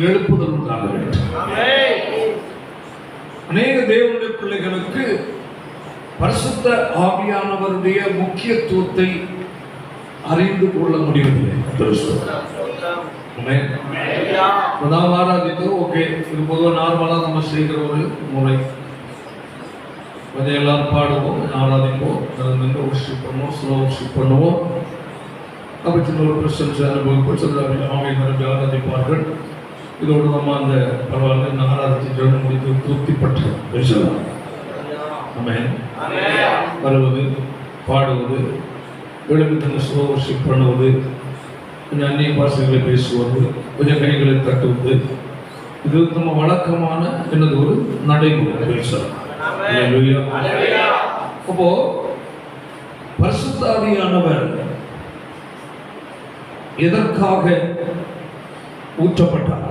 எழுப்புதல் உண்டாக வேண்டும். அநேக தேவனுடைய பிள்ளைகளுக்கு பரிசுத்த ஆவியானவருடைய முக்கியத்துவத்தை அறிந்து கொள்ள முடியவில்லை. ஆராதித்தோம். ஓகே, இது பொதுவாக நார்மலாக நம்ம செய்கிற ஒரு முறை. கொஞ்சம் எல்லாரும் பாடுவோம், ஆராதிப்போம், ஒர்ஷிப் பண்ணுவோம், ஸ்லோ ஒர்ஷிப் பண்ணுவோம். அப்போ சின்ன ஒரு பிரசன்ஸ் அனுபவிப்போம், சில ஆவியினருக்கு ஆராதிப்பார்கள். இதோடு நம்ம அந்த பரவாயில்ல ஆராதித்து ஜெபம் முடித்து திருப்திப்பட்டோம். பேசலாம். வருவது, பாடுவது, எழுப்பி ஸ்லோ ஒர்ஷிப் பண்ணுவது, கொஞ்சம் அந்நிய பாஷைகளை பேசுவது, கொஞ்சம் கைகளை தட்டுவது, இது நம்ம வழக்கமான என்னது ஒரு நடைமுறை. பேசலாம். அப்போ பரிசுத்த ஆவியானவர் எதற்காக ஊற்றப்பட்டார்?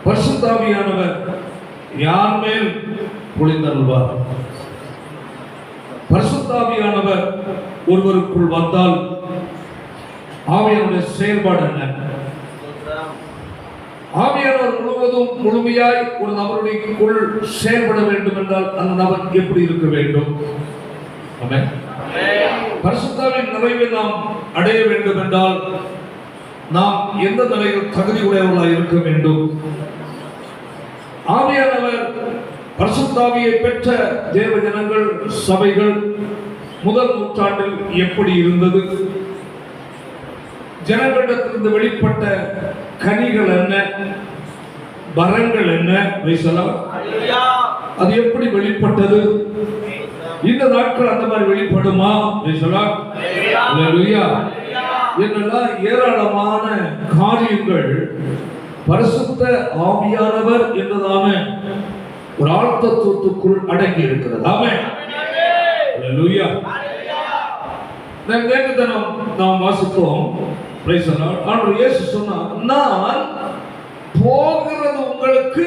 பரிசுத்த ஆவியானவர் யார் மேல் பொழிந்தருள்வார்? பரிசுத்த ஆவியானவர் ஒருவருக்குள் வந்தால் ஆவியானுடைய செயல்பாடு என்ன? ஆவியானவர் முழுவதும் முழுமையாய் ஒரு நபருக்குள் செயல்பட வேண்டும் என்றால் அந்த நபர் எப்படி இருக்க வேண்டும்? பரிசுத்தாவின் நிறைவை நாம் அடைய வேண்டும் என்றால் நாம் எந்த நிலையில் தகுதி உடையவர்களாக இருக்க வேண்டும்? ஆவியானவர் பரிசுத்தாவியை பெற்ற தேவ ஜனங்கள், சபைகள் முதல் நூற்றாண்டில் எப்படி இருந்தது? ஜனங்களிடத்திலிருந்து வெளிப்பட்ட கனிகள் என்ன, வரங்கள் என்ன, அது எப்படி வெளிப்பட்டது? இந்த நாட்கள் அந்த மாதிரி வெளிப்படுமா? என்னெல்லாம் ஏராளமான காரியங்கள் பரிசுத்த ஆவியானவர் என்றதான ஒரு ஆழ்த்தத்துவத்துக்குள் அடங்கி இருக்கிறது. ஆமென். அல்லேலூயா. நேற்று தினம் நாம் வாசித்தோம். ஆண்டவர் இயேசு சொன்னார், நான் போகிறது உங்களுக்கு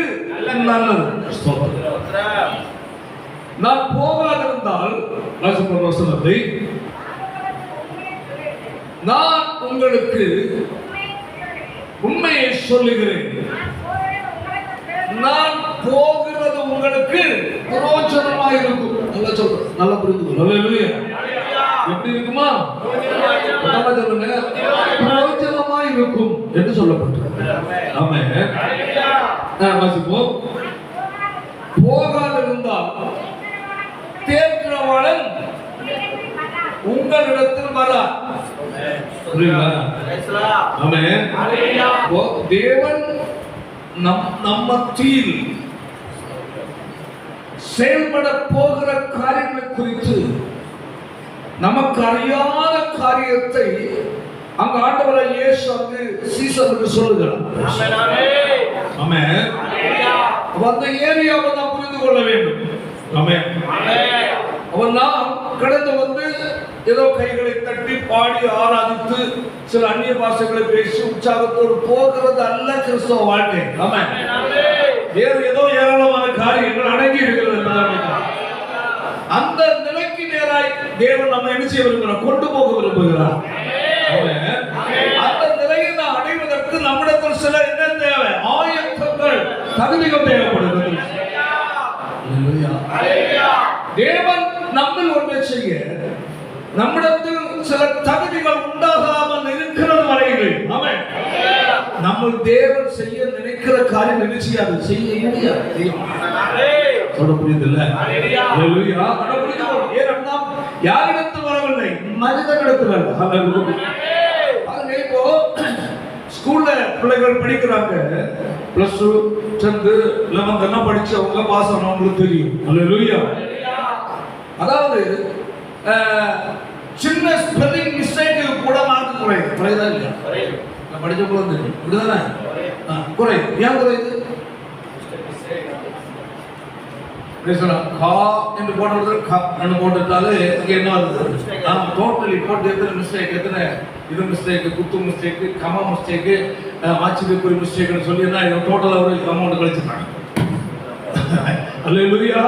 நல்லது. நான் போகாதிருந்தால் வசனத்தை நான் உங்களுக்கு உண்மையை சொல்லுகிறேன், நான் போகிறது உங்களுக்கு பிரயோஜனமாக இருக்கும். நல்லா சொல்றேன், நல்லா புரிந்து. எப்படி இருக்குமா? சொல்லுங்க, பிரயோஜனமாக இருக்கும் என்று சொல்லப்பட்டிருக்கிறது. ஆமென். வாசிப்போம். போகாதிருந்தால் தேற்றவாளன் உங்களிடத்தில் வரார். தேவன் நம்மத்தில் செயல்பட போகிற காரியங்களை குறித்து நமக்கு அறியாத காரியத்தை அங்க ஆண்டவரை இயேசு அங்கு சீசருக்கு சொல்லுகிறார். ஆமென். அந்த ஏரியாவை நாம் புரிந்து கொள்ள வேண்டும். ஆமென். அவன் நாம் கடந்து வந்து ஏதோ கைகளை தட்டி பாடி ஆராதித்து சில அந்நிய பாஷைகளை பேசி உற்சாகத்தோடு போகிறது அல்ல கிறிஸ்தவ வாழ்க்கை. ஆமென். வேறு ஏதோ ஏராளமான காரியங்கள் அடங்கி இருக்கிறது. அந்த நிலைக்கு நேராய் தேவன் நம்ம என்ன செய்ய விரும்புகிறார்? கொண்டு போக விரும்புகிறார். அந்த நிலையை நாம் அடைவதற்கு நம்மிடத்தில் சில என்ன தேவை? ஆயத்தங்கள், தகுதிகள் தேவைப்படுகிறது. தேவன் நம்மில் ஒன்றை செய்ய நம்மிடத்தில் சில தகுதிகள் உண்டாகாமல் இருக்கிறது வரையில் நம்ம தேவன் செய்ய நினைக்கிற காரியம் நினைச்சியாது, செய்ய முடியாது. சொல்ல புரியுதில்ல? யாரிடத்தில் வரவில்லை, மனிதனிடத்தில் அல்ல. இப்போ ஸ்கூல்ல பிள்ளைகள் படிக்கிறாங்க, பிளஸ் 2, 10, 11 எல்லாம் படிச்சவங்க பாஸ் ஆனவங்களுக்கு தெரியும். அல்லேலூயா. அதாவது சின்ன ஸ்பெல்லிங் மிஸ்டேக்கு கூட மார்க் குறையுது. குறையுதா இல்லையா? நான் படிச்ச போல தெரியும். இப்படிதானே குறையுது. ஏன் குறையுது? கா என்று போட்டு போட்டுட்டாலே என்ன வருது? டோட்டலி போட்டு எத்தனை மிஸ்டேக், எத்தனை இது மிஸ்டேக், குத்து மிஸ்டேக், கம மிஸ்டேக், ஆச்சரியக்குறி மிஸ்டேக்னு சொல்லி என்ன டோட்டல் ஒரு அமௌண்ட் கழிச்சுட்டாங்க. அல்லேலூயா.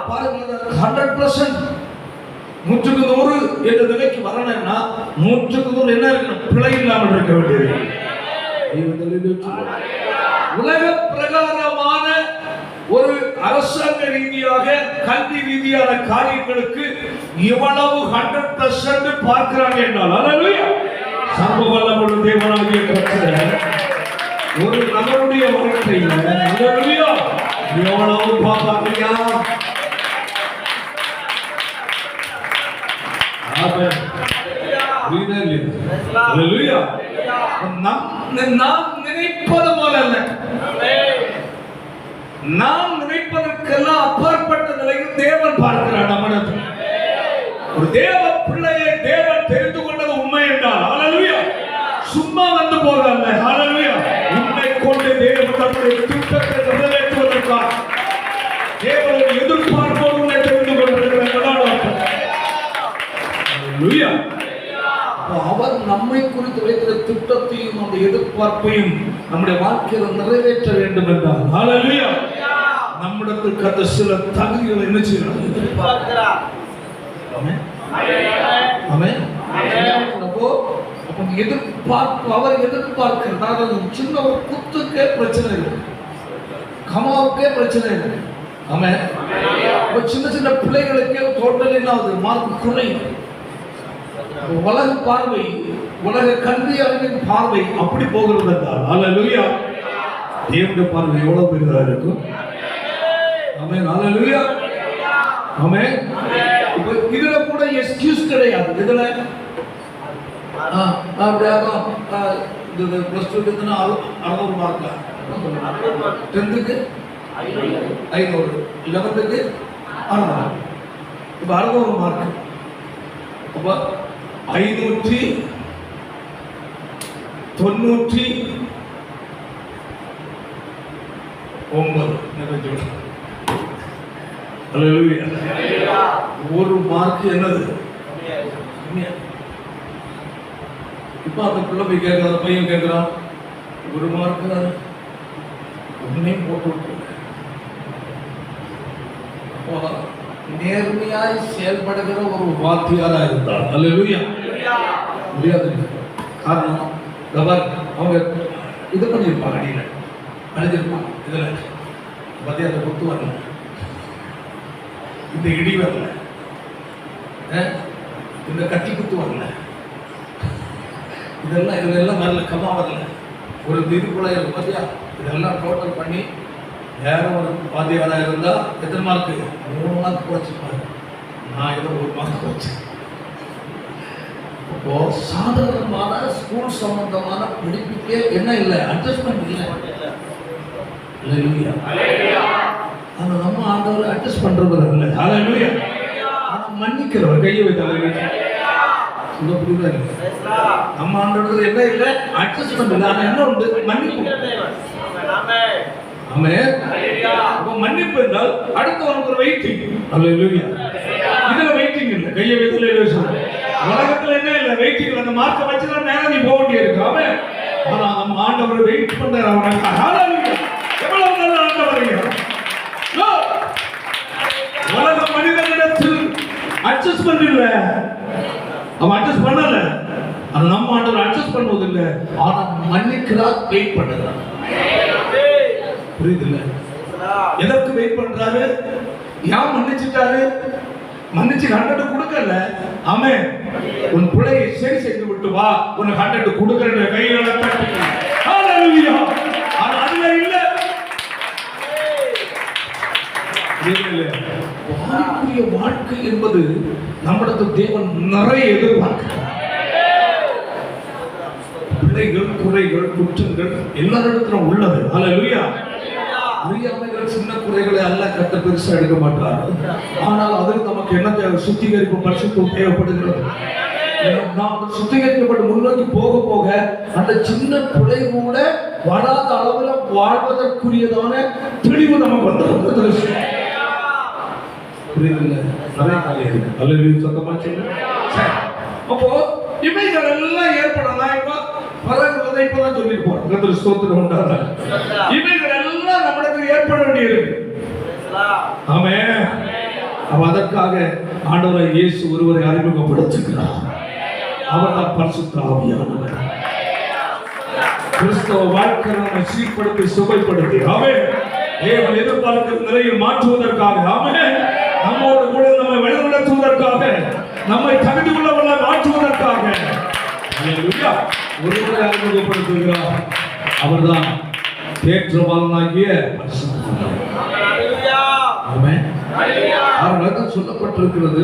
பாருங்க, 100% 100% என்ற நிலைக்கு வரணும்னா 100% என்ன இருக்கணும்? பிழை இல்லாமல் இருக்க வேண்டியது. உலக பிரகாரமான ஒரு அரசாங்க ரீதியாக கல்வி ரீதியான காரியங்களுக்கு இவ்வளவு 100% பார்க்கிறாங்க என்றால் அல்லேலூயா. சர்வ வல்லமையுள்ள தேவனாகிய கர்த்தர் ஒரு நபருடைய வாழ்க்கையில அல்லேலூயா எவ்வளவு பார்ப்பாங்க. ஆமென். அல்லேலூயா. நாம் நினைப்பது போல அல்ல, நாம் நினைப்பதற்கெல்லாம் அப்பாற்பட்ட நிலையில் தேவன் பார்க்கிறார். நம்மிடத்தில் ஒரு தேவ பிள்ளையை தேவன் தெரிந்து கொண்டது உண்மை என்றால் அல்லேலூயா சும்மா வந்து போகல. அல்லேலூயா உண்மை கொண்டு தேவன் தன்னுடைய திட்டத்தை நிறைவேற்றுவதற்காக தேவன் எதிர்பார்ப்போடு உன்னை தெரிந்து கொண்டிருக்கிறார். அல்லேலூயா. அவர் நம்மை குறித்து வைக்கிற திட்டத்தையும் அந்த எதிர்பார்ப்பையும் நம்முடைய வாழ்க்கையில் நிறைவேற்ற வேண்டும் என்றால் அல்லேலூயா நம்மிடத்திற்கு அந்த சில தகுதிகளை என்ன செய்யணும் எதிர்பார்க்கிறார். ஆமென் ஆமென். அப்போ எதிர்பார்ப்பு அவர் எதிர்பார்க்கிறார். சின்ன ஒரு குத்துக்கே பிரச்சனை இல்லை, கமாவுக்கே பிரச்சனை இல்லை. ஆமென். சின்ன சின்ன பிள்ளைகளுக்கே டோட்டல் என்ன ஆகுது, மார்க் குறையும். உலக பார்வை, உலக கல்வி அறிவின் பார்வை அப்படி போகிறது என்றால் அல்லேலூயா தேவனுடைய பார்வை எவ்வளவு பெரிதாக இருக்கும். ஆமென். அல்லேலூயா. ஆமென். இப்போ இதுல கூட எக்ஸ்கியூஸ் கிடையாது. இதுல இது ப்ளஸ் 2 க்குனா 600 மார்க், 10th க்கு 500, 11th க்கு 600. இப்போ 600 மார்க். அப்போ 599 அல்லேலூயா. ஒரு மார்க் என்னது? இப்ப அந்த பிள்ளை போய் கேட்கற, அந்த பையன் கேட்கிறான், ஒரு மார்க் ஒன்னே போட்டு நேர்மையாய் செயல்படுகிற ஒரு வாத்தியாரா இருந்தார் அல்லேலூயா முடியாது. காரணம் அவங்க இது பண்ணியிருப்பாங்க, அடியில அழிஞ்சிருப்பாங்க. இதுல பத்தி அந்த குத்து வரல, இந்த இடி வரல, இந்த கட்டி குத்து வரல, இதெல்லாம் வரல, கமா வரல. ஒரு இதுக்குள்ள இருக்கு பார்த்தியா, இதெல்லாம் டோட்டல் பண்ணி வேற ஒரு வாத்தியாரா இருந்தா எத்தனை மார்க்கு? 3 மார்க் குறைச்சிப்பாரு. நான் ஏதோ 1 மார்க் குறைச்சேன். இப்போ சாதாரணமான ஸ்கூல் சம்பந்தமான படிப்புக்கே என்ன இல்லை, அட்ஜஸ்ட்மெண்ட் இல்லை. ஆனா நம்ம ஆண்டவரை அட்ஜஸ்ட் பண்றது இல்லை. ஹல்லேலூயா. ஆனா மன்னிக்கிறவர் கையை வைத்தாங்க. புரியுதா? நம்ம ஆண்டவருக்கு என்ன இல்லை, அட்ஜஸ்ட்மெண்ட் இல்லை. ஆனா என்ன உண்டு, மன்னிப்பு. மன்னிப்பு என்றால் அடுத்தவனுக்கு ஒரு வெயிட்டிங். அல்லேலூயா. இதுல வெயிட்டிங் இல்லை, கையை வைத்து உலகத்துல என்ன இல்லை, வெயிட்டிங். அந்த மார்க்க வச்சுனா நேரம் நீ போக வேண்டியிருக்கு. அவன் ஆனா நம்ம ஆண்டவர் வெயிட் பண்றாரு. அவனுக்கு எவ்வளவு நல்ல ஆண்டவர். உலக மனிதனிடத்தில் அட்ஜஸ்ட்மெண்ட் இல்லை, அவன் அட்ஜஸ்ட் பண்ணல. ஆனா நம்ம ஆண்டவர் அட்ஜஸ்ட் பண்ணுவது இல்லை, ஆனா மன்னிக்கிறார், வெயிட் பண்ணுறார். புரியுது இல்ல? எதற்கு வெயிட் பண்றாரு? யார் மன்னிச்சிட்டாரு? மன்னிச்சு 100 கொடுக்கல. ஆமென். உன் பிள்ளையை சரி செய்து விட்டு வா, உனக்கு 100 கொடுக்கற கையில தட்டு. ஹல்லேலூயா. அதுல இல்ல. இல்ல. வாழ்க்கைய வாழ்க்கை என்பது நம்மிடத்தில் தேவன் நிறைய எதிர்பார்க்கிறார். பிள்ளைகள், குறைகள், குற்றங்கள் எல்லாரிடத்திலும் உள்ளது. ஹல்லேலூயா. அறியாமைகள், சின்ன குறைகளை அல்ல கத்த பெருசா எடுக்க மாட்டார். ஆனால் அதில் நமக்கு என்ன தேவை? சுத்திகரிப்பு, பரிசுத்தம் தேவைப்படுகிறது. நாம் சுத்திகரிக்கப்பட்டு முன்னோக்கி போக போக அந்த சின்ன குறை கூட வராத அளவில் வாழ்வதற்குரியதான தெளிவு நமக்கு வந்துடும். புரியுதுல்ல? அல்லேலூயா. சத்தமா சொல்லு. அப்போ இவைகள் எல்லாம் ஏற்படலாம். இப்போ பரகுவதை இப்பதான் சொல்லிட்டு போறோம். கர்த்தர் ஸ்தோத்திரம் உண்டாக. இவைகள் எல்லாம் நம்மளுக்கு ஏற்பட வேண்டியிருக்கு. ஆமென். அதற்காக ஆண்டவராய் இயேசு ஒருவரை அறிமுகப்படுத்துகிறார். அவர் தான் பரிசுத்த ஆவியானவர். கிறிஸ்தவ வாழ்க்கை நம்மை சீர்படுத்தி சுவைப்படுத்தி ஆமென். தேவன் எதிர்பார்க்கிற நிலையை மாற்றுவதற்காக ஆமென். நம்மோடு கூட நம்மை வழிநடத்துவதற்காக, நம்மை தகுதி உள்ளவர்களை மாற்றுவதற்காக அல்லேலூயா ஒருவரை அறிமுகப்படுத்துகிறார். அவர்தான் தேற்றவாளனாகிய ஆமென். அவர்களுக்கு சொல்லப்பட்டிருக்கிறது.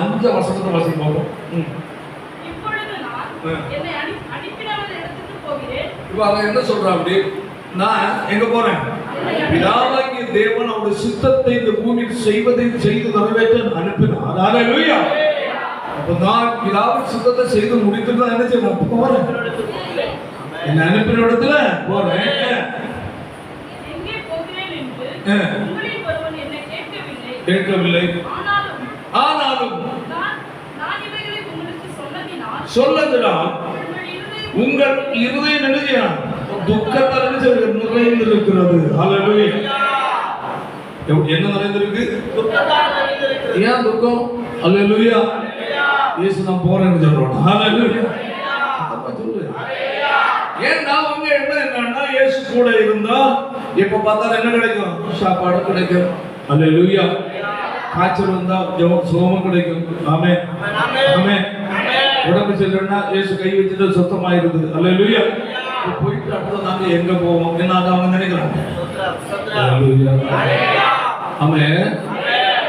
5 வசனத்தை வாசிப்போம். என்ன சொல்றான் அப்படி? நான் எங்க போறேன்? பிதாவாகிய தேவன் அவருடைய சித்தத்தை இந்த பூமியில் செய்து நிறைவேற்ற அனுப்பினார். அல்லேலூயா. அப்ப நான் பிதாவின் சித்தத்தை செய்து முடித்து தான் என்ன செய்யணும்? போறேன். என்ன அனுப்பின இடத்துல போறேன். கேட்கவில்லை. ஆனாலும் சொல்லதினால் உங்கள் இருதயம் எழுதியா துக்கத்தால் நிறைந்திருக்கிறது. அல்லேலூயா. என்ன நிறைந்திருக்கு? ஏன் துக்கம்? அல்லேலூயா. இயேசு நான் போறேன்னு சொல்றோம். அல்லேலூயா. சொல்லு. ஏன்னா அவங்க என்னன்னா இயேசு கூட இருந்தா எப்ப பார்த்தாலும் என்ன கிடைக்கும்? சாப்பாடு கிடைக்கும். அல்லேலூயா. காய்ச்சல் வந்தா சுகமும் கிடைக்கும். ஆமென். ஆமென். உடம்பு சரியில்லைன்னா இயேசு கை வச்சுட்டு சுத்தமாயிருது. அல்லேலூயா. போயிட்டு அடுத்து நாங்க எங்க போவோம் என்ன அவங்க நினைக்கிறாங்க. ஆமென்.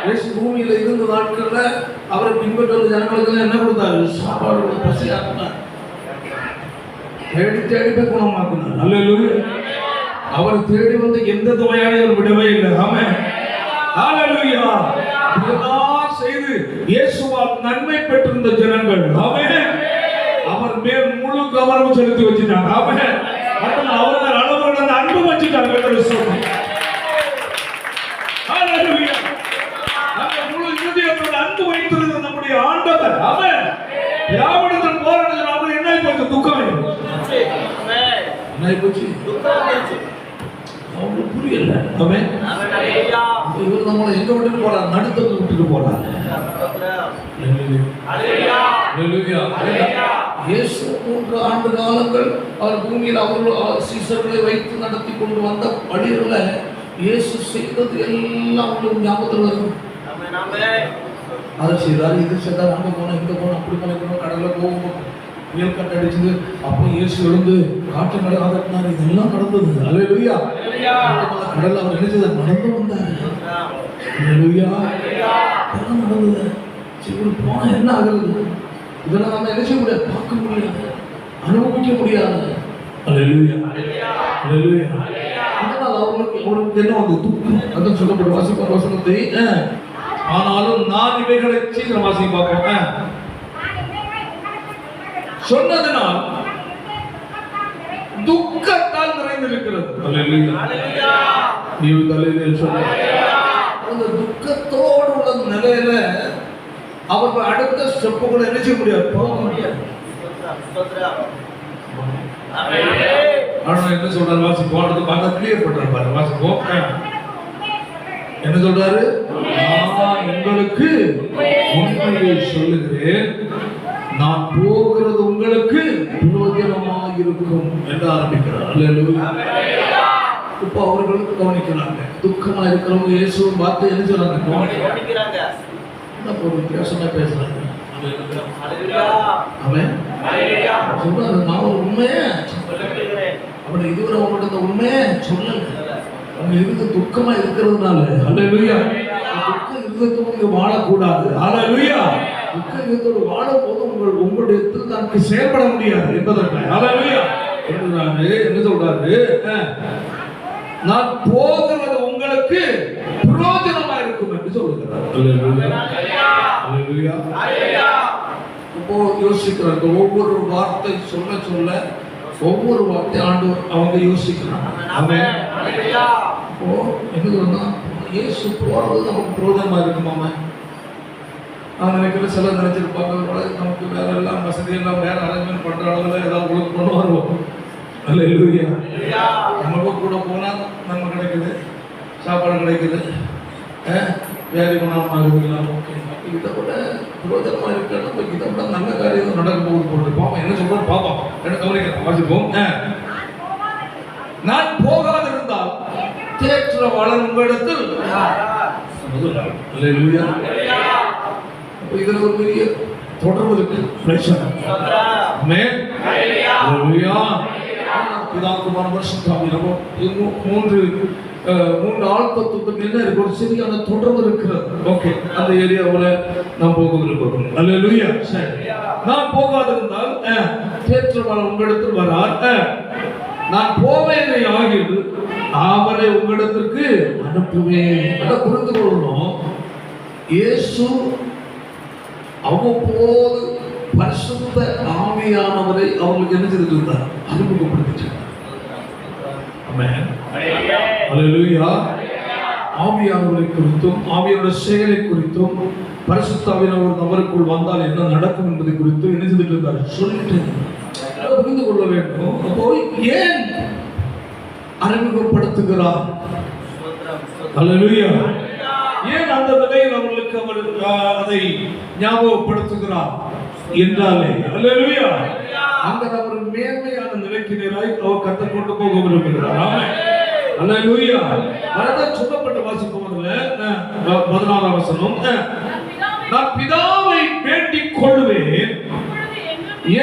இயேசு பூமியில இருந்த நாட்கள்ல அவரை பின்பற்ற ஜனங்களுக்கு என்ன கொடுத்தாரு? சாப்பாடு பசியாக்குனார். தேடி தேடி போய் குணமாக்குனார். அல்லேலூயா. அவரை தேடி வந்து எந்த நோயாளியும் விடவே இல்லை. ஆமென். அல்லேலூயா. இதெல்லாம் செய்து இயேசுவால் நன்மை பெற்றிருந்த ஜனங்கள் ஆமென் அவர் மேல் முழு கவனம் செலுத்தி வச்சிட்டாங்க. ஆமென். அவர்கள் அளவுடன் அன்பு வச்சிட்டாங்க. அல்லேலூயா. நம்ம முழு இதயத்தோட அன்பு வைத்திருந்த நம்முடைய ஆண்டவர் ஆமென் யாவடத்தில் போராடுற நம்ம என்ன ஆயிப்போச்சு? துக்கம் ஆயிப்போச்சு. என்ன ஆயிப்போச்சு? துக்கம் ஆயிப்போச்சு. அவங்களுக்கு புரியல. ஆமென். இவர் நம்மளை எங்க விட்டுட்டு போறார்? நடுத்தத்தில் விட்டுட்டு போறார். இயேசு 3 ஆண்டு காலங்கள் அவர் பூமியில் அவர்கள் சீசர்களை வைத்து நடத்தி கொண்டு வந்த வழிகளை இயேசு செய்தது எல்லாம் உங்களுக்கு ஞாபகத்தில் வரும். அதை செய்தார், இது செய்தார், அங்கே போனோம், இங்கே போனோம், அப்படி போனோம், கடலில் போகும், புயல் கட்டு அடிச்சது, அப்போ இயேசு எழுந்து காற்று நடந்தார். இதெல்லாம் நடந்தது. அல்லேலூயா. கடல் அவர் நினைச்சது நடந்து வந்தார். அல்லேலூயா. இதெல்லாம் நடந்தது. சரி போனா என்ன ஆகுறது? இதெல்லாம் நம்ம என்ன செய்ய முடியாது? பார்க்க முடியாது, அனுபவிக்க முடியாது. அல்லேலூயா. அல்லேலூயா. அதனால் அவங்களுக்கு என்ன வந்து துக்கம் அதான் சொல்லப்பட்ட வாசிப்பார் வசனத்தை. ஆனாலும் நான் இவைகளை சீக்கிரம் வாசி பார்ப்போம். சொன்னதனால் துக்கத்தால் நிறைந்திருக்கிறது. அல்லேலூயா. நீ தலையிலே சொல்ல அந்த துக்கத்தோடு உள்ள நிலையில அவர்கள் அடுத்த ஸ்டெப்புகளை என்ன செய்ய முடியாது? போக முடியாது. ஆனா என்ன சொல்றாரு? வாசி போனது பார்க்க கிளியர் பண்றாரு பாரு. வாசி போ. என்ன சொல்றாரு? நான் உங்களுக்கு உண்மையை சொல்லுகிறேன், நான் போகிறது உங்களுக்கு பிரயோஜனமாக இருக்கும் என்று ஆரம்பிக்கிறார். அல்லேலூயா. இப்ப அவர்களுக்கு கவனிக்கிறாங்க. துக்கமா இருக்கிறவங்க இயேசுவின் வார்த்தை என்ன சொல்றாங்க? கவனிக்கிறாங்க. என்ன ஒரு வித்தியாசமா பேசுறாங்க. ஆமென். சொல்றாரு நான் ஒரு உண்மையை அப்படி இதுவரை அவங்கள்ட்ட உண்மையை சொல்லல. அவங்க இருந்து துக்கமா இருக்கிறதுனால அல்லேலூயா துக்கம் இருந்ததும் இங்க வாழக்கூடாது. அல்லேலூயா. துக்க இருந்தோடு வாழும் போது உங்களுடைய தனக்கு செயல்பட முடியாது என்பதற்காக அல்லேலூயா என்ன சொல்றாரு? நான் போகிறது உங்களுக்கு பிரயோஜனமா இருக்கும் என்று சொல்லுகிறார். இப்போ யோசிக்கிறாங்க. ஒவ்வொரு வார்த்தை சொல்ல சொல்ல ஒவ்வொரு வார்த்தை ஆண்டவர் அவங்க யோசிக்கிறாங்க. இப்போ என்ன சொல்றா? இயேசு போறது நமக்கு பிரயோஜனமா இருக்குமாமா? நான் நினைக்கிற சில நினைச்சிருப்பாங்க நமக்கு வேற எல்லாம் வசதி எல்லாம் வேற அரேஞ்ச்மெண்ட் பண்ற அளவுல ஏதாவது உங்களுக்கு கொண்டு வருவோம். அல்லேலூயா. நமக்கு கூட போனா நம்ம கிடைக்குது, சாப்பாடு கிடைக்குது, வேலை குணமாகுதுலாம். ஓகே, இதை விட பிரயோஜனமா இருக்க நம்ம இதை விட நல்ல காரியம் நடக்க போகுது போட்டு பாப்போம். என்ன சொல்றோம் பாப்போம். என்ன கவனிக்கிறோம்? வாசிப்போம். நான் போகாதிருந்தால் தேற்றவாளன் உங்களிடத்தில். இதுல ஒரு பெரிய தொடர்பு இருக்கு. மூன்று ஆழ்த்தத்துக்கு என்ன இருக்கு? ஒரு சரியான தொடர்பு இருக்கிறது. ஓகே, அந்த ஏரியாவில் நான் போக விரும்புகிறேன். அல்லேலூயா. சரி, நான் போகாதிருந்தால் தேற்றவாளன் உங்களிடத்தில் வரார். நான் போவேனே ஆகில் அவரை உங்களிடத்திற்கு அனுப்புவேன். அதை புரிந்து கொள்ளணும். இயேசு அவ்வப்போது பரிசுத்த ஆவியானவரை அவங்களுக்கு என்ன செய்திருந்தார்? அறிமுகப்படுத்திட்டார். ஆமென். அல்லேலூயா. ஆவியானவரை குறித்தும் ஆவியானோட செயலை குறித்தும் பரிசுத்த ஆவியானவர் ஒரு நபருக்குள் வந்தால் என்ன நடக்கும் என்பதை குறித்து என்ன செய்துட்டு இருந்தார்? சொல்லிட்டு புரிந்து கொள்ள வேண்டும். அப்போ ஏன் அறிமுகப்படுத்துகிறார்? அல்லேலூயா. ஏன் அந்த நிலையில் அவர்களுக்கு அவர் அதை ஞாபகப்படுத்துகிறார் என்றாலே அல்லேலூயா, அந்த அவர் மேன்மையான நிலைக்கு நேராய் அவர் கற்றுக் கொண்டு போக விரும்புகிறார். ஆமென். அல்லேலூயா. அதான் சொல்லப்பட்ட வாசிப்போம். 14ஆம் வசனம், நான் பிதாவை வேண்டிக் கொள்வேன்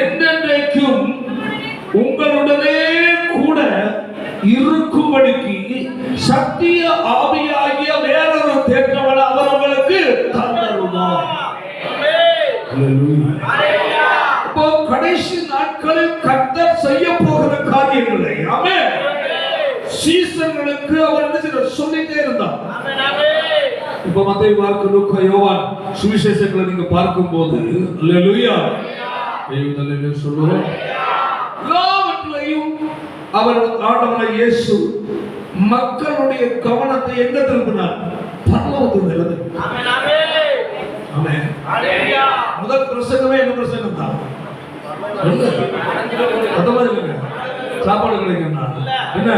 என்றென்றைக்கும் உங்களுடனே கூட இருக்கும்படிக்கு சத்திய ஆவியாகிய வேறொரு தேற்றவளை அவர் உங்களுக்கு தந்தருவார். இப்போ கடைசி நாட்களில் கர்த்தர் செய்ய போகிற காரியங்களை ஆமென் சீசர்களுக்கு அவர் என்ன சொல்லிட்டே இருந்தார். இப்போ மத்தேயு, மார்க்கு, லூக்கா, யோவான் சுவிசேஷங்களை நீங்க பார்க்கும்போது அல்லேலூயா தெய்வத்திலே சொல்லுவோம், எல்லாவற்றையும் அவர் ஆண்டவராகிய இயேசு மக்களுடைய கவனத்தை எங்க திருப்பினார்? பரலோகத்துக்கு. ஆமென் ஆமென். ஹalleluya. முதல் பிரசங்கமே என்ன பிரசங்கம் தான்? சாப்பாடு கிடைக்கும்னா என்ன?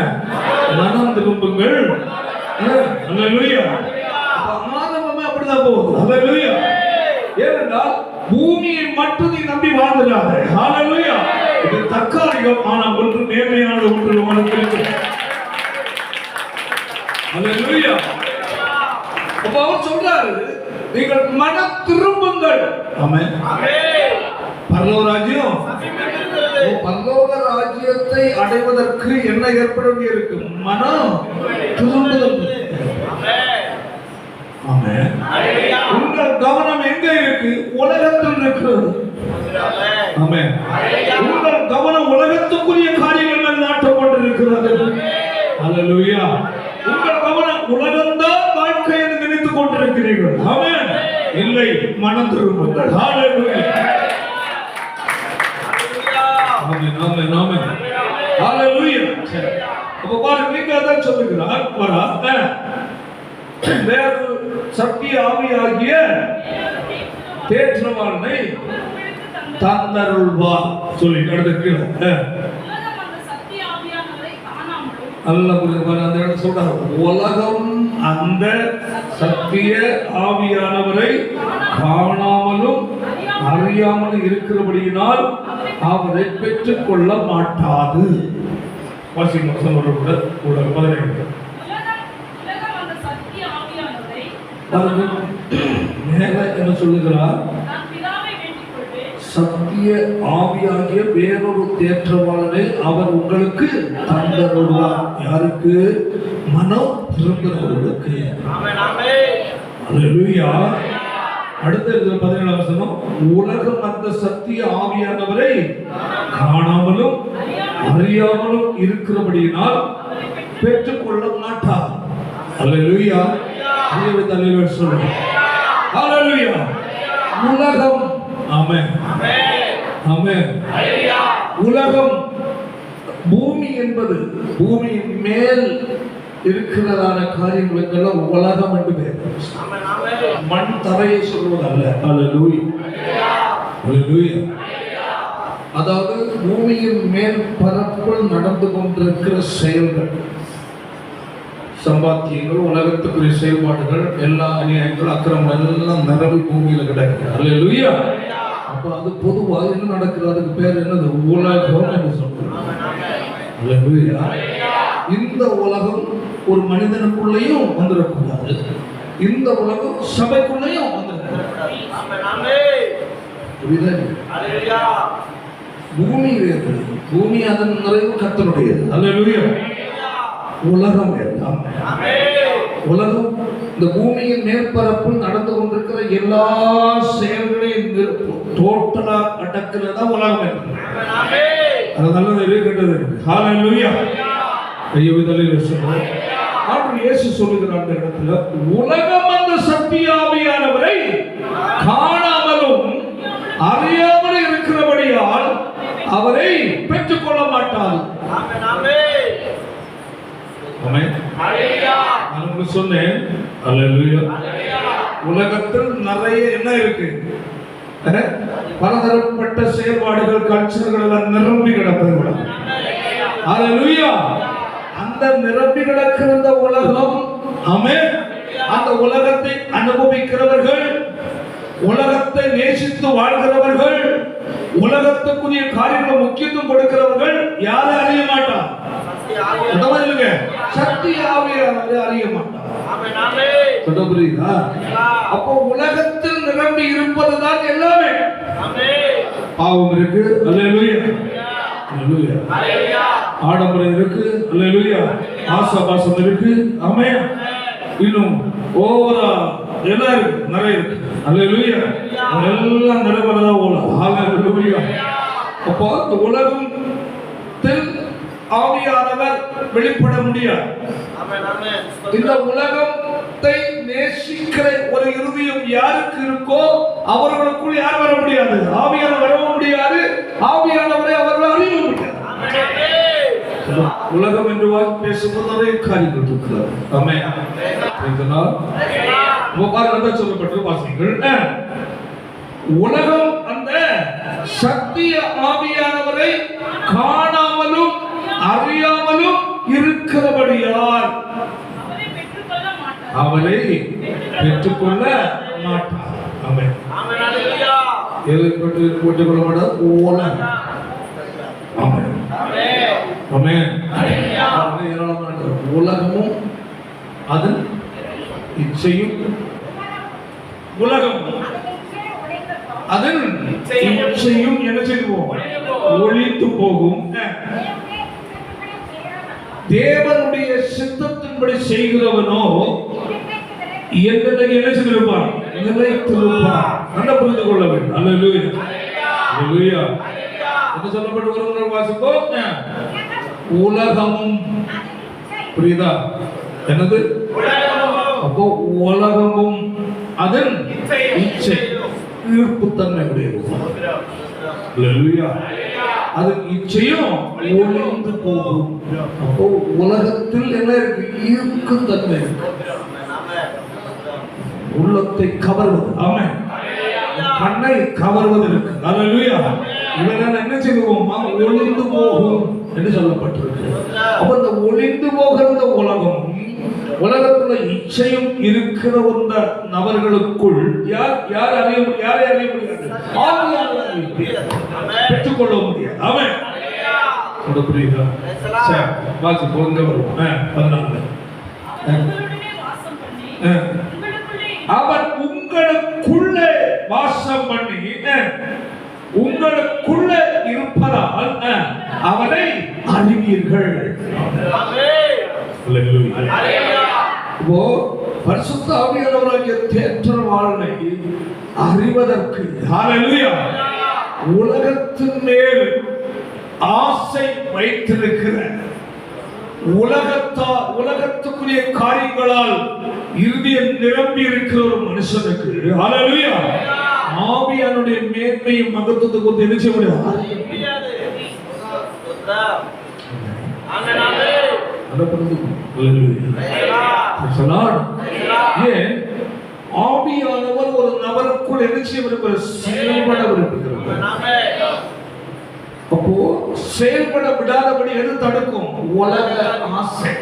மனம் திரும்புங்கள். ஹalleluya. ஆரம்பமே அப்படிதான் போகுது. ஹalleluya. ஏனென்றால் பூமியை மட்டும் நீ நம்பி வாழ்ந்துடாதே. ஹalleluya. இது தற்காலிகம், ஆனால் ஒன்று மேன்மையானது ஒன்று உங்களுக்கு இருக்கு. ஹalleluya. அப்ப அவர் சொல்றாரு, நீங்கள் மனம் திரும்புங்கள். ஆமென் ஆமென். பரலோக ராஜ்யம், பரலோக ராஜ்யத்தை அடைவதற்கு என்ன ஏற்பட வேண்டியிருக்கு? மனம் திரும்புதல். ஆமென் ஹalleluya. உங்கள் கவனம் எங்க இருக்கு? உலகத்தில் இருக்கிறது. ஆமென் ஹalleluya. உங்கள் கவனம் உலகத்துக்குரிய காரியங்கள் மேல் நாட்டம் கொண்டிருக்கிறது. ஹalleluya. உங்கள் கவனம் உலகம்தான் வாழ்க்கை என்று நினைத்துக் கொண்டிருக்கிறீர்கள். ஆமென். இல்லை, மனம் திரும்புங்கள். ஹalleluya. ஆமென் ஆமென் ஆமென். ஹalleluya. சரி, அப்ப பாருங்க, நீங்க அதான் சொல்லுகிறார் வரா வேறு சத்திய ஆவியாகிய தேற்றவாளனை தந்தருள்வார் சொல்லி அடுத்து அந்த இடம் சொல்றாரு, உலகம் அந்த சத்திய ஆவியானவரை காணாமலும் அறியாமலும் இருக்கிறபடியினால் அவரை பெற்றுக் கொள்ள மாட்டாது. என்ன சொல்லுகிறார்? சத்திய ஆவியாகிய வேறொரு தேற்றவாளனை அவர் உங்களுக்கு தந்தருள்வார். யாருக்கு? மனம் திரும்புகிறவர்களுக்கு. அல்லேலூயா. அடுத்த 17ஆம் வசனம், உலகம் அந்த சத்திய ஆவியானவரை காணாமலும் அறியாமலும் இருக்கிறபடியினால் பெற்றுக்கொள்ள மாட்டார். அல்லேலூயா. அல்லேலூயா சொல்லுங்க. அல்லேலூயா. உலகம். ஆமென் ஆமென். உலகம், பூமி என்பது பூமியின் மேல் இருக்கிறதான காரியங்களுக்கெல்லாம் உலகம் என்று பெயர். மண் தரையை சொல்வதல்ல. அல்லேலூயா அல்லேலூயா. அதாவது பூமியின் மேல் பரப்புள் நடந்து கொண்டிருக்கிற செயல்கள், சம்பாத்தியங்கள், உலகத்துக்குரிய செயல்பாடுகள், எல்லா அநியாயங்கள், அக்கிரமங்கள் எல்லாம் நிரம்பி பூமியில கிடைக்கிறது. அல்லேலூயா. அப்ப அது பொதுவாக என்ன நடக்கிறது? அதுக்கு பேர் என்னது? உலகம் என்று சொல்றோம். அல்லேலூயா. இந்த உலகம் ஒரு மனிதனுக்குள்ளேயும் வந்துடக்கூடாது, இந்த உலகம் சபைக்குள்ளேயும் வந்துடக்கூடாது. பூமி அதன் நிறைவு கர்த்தருடையது. அல்லேலூயா. உலகம் எல்லாம், உலகம் இந்த பூமியின் மேற்பரப்பில் நடந்து கொண்டிருக்கிற எல்லா செயல்களையும் டோட்டலா அடக்கிறதா உலகம் இருக்கு. அது நல்லது கெட்டது. ஹல்லேலூயா. இயேசு சொல்லுகிறார் அந்த இடத்துல, உலகம் அந்த சத்தியாவியானவரை காணாமலும் அறியாமல் இருக்கிறபடியால் அவரை பெற்றுக் கொள்ள மாட்டார். நான் சொன்னேன், உலகத்தில் நிறைய என்ன இருக்கு, பலதரப்பட்ட செயல்பாடுகள், கல்ச்சர்கள் எல்லாம் நிரம்பி கிடப்பது. அல்லேலூயா. அந்த நிரம்பி கிடக்கிற உலகம், ஆமென், அந்த உலகத்தை அனுபவிக்கிறவர்கள், உலகத்தை நேசித்து வாழ்கிறவர்கள், உலகத்துக்குரிய காரியங்களை முக்கியத்துவம் கொடுக்கிறவர்கள் யாரை அறிய மாட்டார்? சக்தி ஆவியானவரை அறிய மாட்டார். புரியுதா? அப்போ உலகத்தில் நிரம்பி இருப்பதுதான் எல்லாமே. பாவம் இருக்கு, அல்லேலூயா, அல்லேலூயா. ஆடம்பரம் இருக்கு, அல்லேலூயா. ஆசாபாசம் இருக்கு, ஆமென். இன்னும் ஓவரா எல்லாம் இருக்கு, நிறைய இருக்கு, அல்லேலூயா. எல்லாம் நடைபெறதா உலகம், அல்லேலூயா. அப்போ இந்த உலகத்தில் ஆவியானவர் வெளிப்பட முடியாது. இந்த உலகத்தை நேசிக்கிற ஒரு இருதயம் யாருக்கு இருக்கோ அவர்களுக்குள் யார் வர முடியாது? ஆவியானவர் வரவும் முடியாது, ஆவியானவரை அவர்கள் அறிய முடியாது. உலகம் என்று பேசும்போது நிறைய காரியங்கள் இருக்கிறது. ஆமென். இதனால் சொல்லப்பட்ட வாசிகள், உலகம் அந்த சத்திய ஆவியானவரை காணாமலும் அறியாமலும் இருக்கிறபடியால் அவரை பெற்றுக்கொள்ள மாட்டார். ஆமென். எதை பெற்றுக்கொள்ள மாட்டார்? உலகம். ஆமென். ஆமென். உலகமும் அதன் இச்சையும், உலகம் அதன் இச்சையும் என்ன செய்வோம்? ஒழித்து போகும். தேவனுடைய சித்தத்தின்படி செய்கிறவனோ என்னை என்ன செய்திருப்பான்? நிலைத்திருப்பான். நல்லா புரிந்து கொள்ள வேண்டும். அல்லேலூயா, அல்லேலூயா. என்ன சொல்லப்பட்டு வருகிற வாசிப்போம். உலகமும், புரியுதா? என்னது? அப்போ உலகமும் அதன் இச்சை ஈர்ப்புத்தன்மை உடையது. அல்லேலூயா. அதன் இச்சையும் ஒளிந்து போகும். அப்போ உலகத்தில் என்ன இருக்கு? ஈர்ப்புத்தன்மை இருக்கு, உள்ளத்தை கவர்வது. ஆமென். கண்ணை கவர்வது இருக்கு. அல்லேலூயா. இதெல்லாம் என்ன செய்வோம்? ஒளிந்து போகும் என்று சொல்லப்பட்டிருக்கு. அப்ப இந்த ஒளிந்து போகிற உலகம், உலகத்துல இச்சையும் இருக்கிற நபர்களுக்குள் யார் அறிய முடியாது? யாரை அறிய முடியாது? ஆவியானவரை பெற்றுக்கொள்ள முடியாது. ஆமென். புரியுதா? சரி, வாசி போங்க வருவோம். 14. அவர் உங்களுக்குள்ளே வாசம் பண்ணி உங்களுக்குள்ளே இருப்பதால் அவரை அறிவீர்கள். பரிசுத்த ஆவியானவராகிய தேற்றல் வாழ்வை அறிவதற்கு, ஹல்லேலூயா, உலகத்தின் மேல் ஆசை வைத்திருக்கிற, உலகத்துக்குரிய காரியங்களால் இருதயம் நிரம்பி இருக்கிற ஒரு மனுஷனுக்கு, ஹல்லேலூயா, ஆவியானுடைய மேன்மையும் மகத்துவத்தை கொண்டு என்ன செய்ய முடியாது? ஆவியானவர் ஒரு நபருக்குள் என்ன செய்ய விரும்புகிறார்? செயல்பட விரும்புகிறார். அப்போ செயல்பட விடாதபடி எது தடுக்கும்? உலக ஆசை,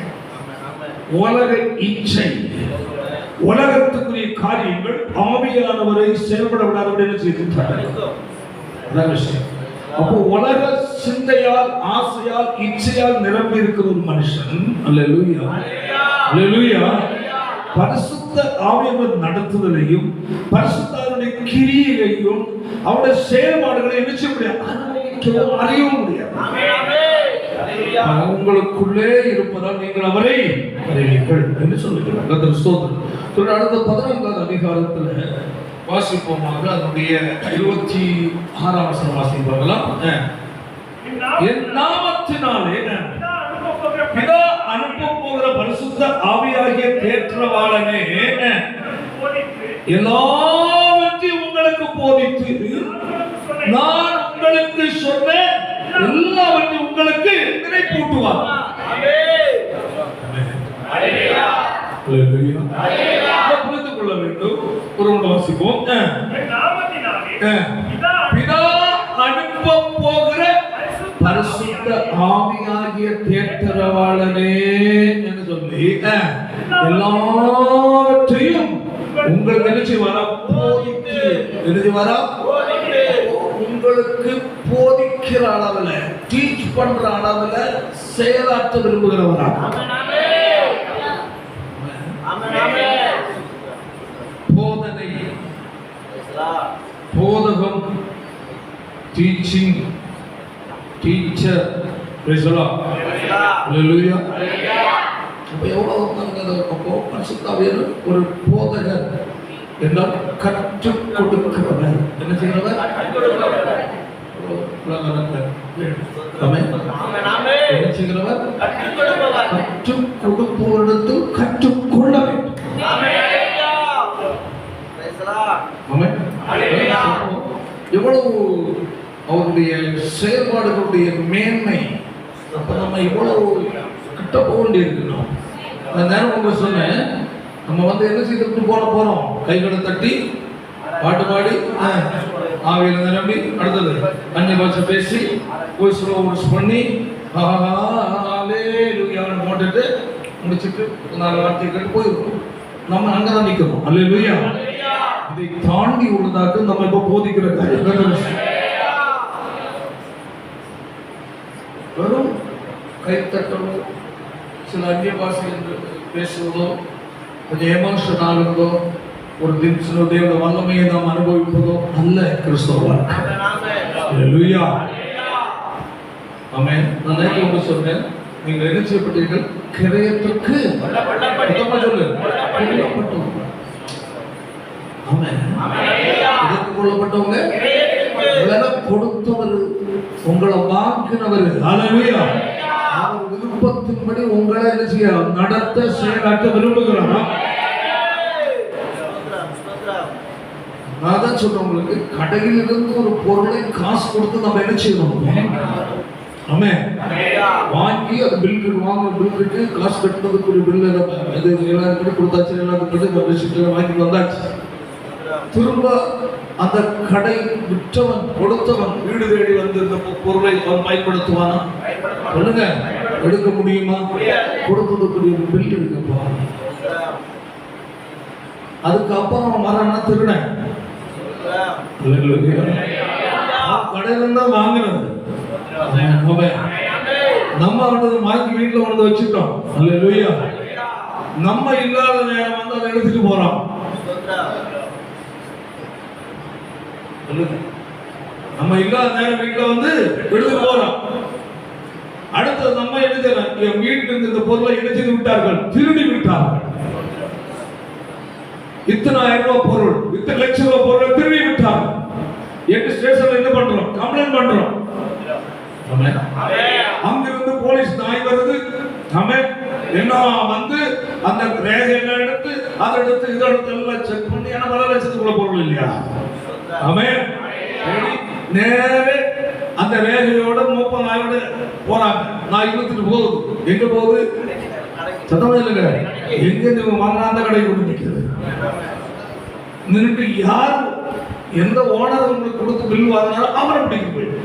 உலக இச்சை, உலகத்துக்குரிய காரியங்கள் ஆவியானவரை செயல்பட விடாதபடி என்ன செய்து தடுக்கும். அதான் விஷயம். அப்போ உலக சிந்தையால், ஆசையால், இச்சையால் நிரம்பி இருக்கிற ஒரு மனுஷன், அல்லேலூயா அல்லேலூயா, பரிசுத்த ஆவியானவர் நடத்துதலையும் பரிசுத்தருடைய கிரியையையும் அவருடைய செயல்பாடுகளை என்ன செய்ய முடியாது, அனுபவிக்கவும் அறியவும் முடியாது. உங்களுக்குள்ளே இருப்பதால் நீங்கள் அவரை அறிவீர்கள் என்று சொல்லுகிறார். கர்த்தர் ஸ்தோத்திரம். அடுத்த 14வது அதிகாரத்துல வாசிப்போமாக. அதனுடைய 26ஆம் வசனம் வாசிப்பாங்களாம். என் நாமத்தினாலே பிதா அனுப்ப போகிற பரிசுத்த ஆவியாகிய தேற்றவாளனே எல்லாவற்றையும் உங்களுக்கு போதித்து நான் உங்களுக்கு சொன்ன எல்லாவற்றையும் உங்களுக்கு நினைப்பூட்டுவார். புரிந்து கொள்ள வேண்டும். ஒரு வாசிப்போம். பிதா அனுப்ப போகிற பரிசுத்த ஆவியாகிய தேற்றவாளனே என்று சொல்லி எல்லாவற்றையும் உங்களுக்கு நினைச்சு வர போதித்து, நினைச்சு வர உங்களுக்கு போதிக்கிற அளவுல, டீச் பண்ற அளவுல செயலாற்ற விரும்புகிறவரா? போதனை, போதகம், டீச்சிங், டீச்சர், அல்லேலூயா. அப்ப எவ்வளவு பரிசுத்தாவியர் ஒரு போதகர் என்றால் கற்றுக் கொடுக்கிறவர். என்ன செய்கிறவர்? என்ன செய்கிறவர்? கற்றுக் கொடுப்பவரிடத்தில் கற்றுக்கொள்ள வேண்டும். எவ்வளவு அவருடைய செயல்பாடுகளுடைய மேன்மை. அப்ப நம்ம இவ்வளவு கிட்ட போக வேண்டியிருக்கணும். அந்த நேரம் உங்களுக்கு சொன்னேன், நம்ம என்ன செய்துட்டு போறோம், கைகளை தட்டி பாட்டு பாடி ஆவியில நிரம்பி, அடுத்தது அந்நிய பாஷை பேசி வாய்ஸ் பண்ணி ஹalleluyaன்னு போட்டுட்டு முடிச்சிட்டு 4 வார்த்தை கேட்டு போயிடும். நம்ம அங்கதான் நிக்கிறோம். அல்லேலூயா. இதை தாண்டி உள்ளதாக நம்ம இப்ப போதிக்கிற காரியம் வெறும் கைத்தட்டலோ, சில அந்நிய பாஷை என்று பேசுவதோ, கொஞ்சம் எமோஷன் ஆகுறதோ, ஒரு சில தேவ வல்லமையை நாம் அனுபவிப்பதோ அல்ல கிறிஸ்தவ வாழ்க்கை. அல்லேலூயா. ஆமென். நான் நேற்று சொன்னேன், நீங்கள் என்ன செய்யப்பட்டீர்கள்? கிரயத்திற்கு கொல்லப்பட்டவர்கள். ஆமென். இதற்கு கொல்லப்பட்டவங்க விலை கொடுத்தவர், உங்களை வாங்கினவர். அல்லேலூயா. அவர் விருப்பத்தின்படி உங்களை என்ன செய்ய, நடத்த, செயலாற்ற விரும்புகிறார். நான் தான் சொல்றேன் உங்களுக்கு, கடையில் இருந்து ஒரு பொருளை காசு கொடுத்து நம்ம என்ன செய்யணும்? ஆமென். வாங்கி அது பில் வாங்க, பில்லுக்கு காசு கட்டுறதுக்குரிய பில் எல்லாருக்கும் கொடுத்தாச்சு, எல்லாத்துக்கும் வாங்கி வந்தாச்சு. திரும்ப அந்த கடை விற்றவன், கொடுத்தவன் வீடு தேடி வந்து இந்த பொருளை அவன் பயன்படுத்துவானா? சொல்லுங்க, எடுக்க முடியுமா? கொடுத்ததுக்குரிய பில் இருக்குப்பா. அதுக்கப்புறம் மரண திருடன் கடையில தான் வாங்கினது. நம்ம வாங்கி வீட்டுல கொண்டு வச்சுட்டோம். அல்லேலூயா. நம்ம இல்லாத நேரம் வந்து அதை எடுத்துட்டு போறோம். நம்ம இல்லாத நேரம் வீட்டுல வந்து எடுத்துட்டு போறோம். அடுத்தது நம்ம என்ன செய்யறோம்? வீட்டுல இருந்து இந்த பொருளை என்ன செய்து விட்டார்கள்? திருடி விட்டார்கள். இத்தனை ஆயிரம் ரூபாய் பொருள், இத்தனை லட்சம் ரூபாய் பொருளை திருடி விட்டார்கள். எங்க ஸ்டேஷன்ல என்ன பண்றோம்? கம்ப்ளைண்ட் பண்றோம். அங்கிருந்து போலீஸ் நாய் வருது. என்ன வந்து அந்த ரேகை எல்லாம் எடுத்து, அதை எடுத்து இதை எடுத்து எல்லாம் செக் பண்ணி, ஏன்னா பல லட்சத்துக்குள்ள பொருள் இல்லையா? நேரே அந்த ரேகையோட 30 நாயோட போறாங்க. நான் இழுத்துட்டு போகுது. எங்க போகுது? சத்தமா இல்லைங்க. எங்க நீங்க வாங்கினா அந்த கடை கொண்டு நிற்கிறது. நின்றுட்டு யார் எந்த ஓனர் உங்களுக்கு கொடுத்து பில் வாங்கினாலும் அவரை பிடிக்க போயிடும்.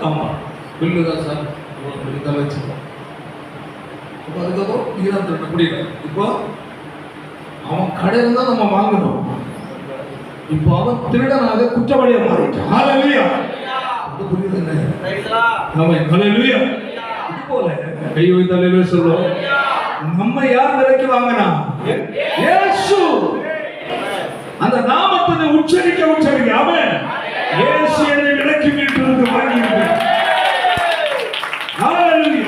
ஆமா, பில்லு தான் சார் வச்சுக்கோம். அதுக்கப்புறம் முடியல. இப்போ அவன் கடையில் தான் நம்ம வாங்கணும். இப்போ அவன் திருடனாக குற்றவாளியா மாறிட்டான். ஹalleluya. அது புரியுது என்ன? ஆமென். ஹalleluya. இது போல கை வைத்து ஹalleluya சொல்லுவோம். நம்ம யார் விலைக்கு வாங்கினா? இயேசு. அந்த நாமத்தை உச்சரிக்க ஆமென். இயேசு என்னை விலைக்கு மீட்டு வாங்கினார். ஹalleluya.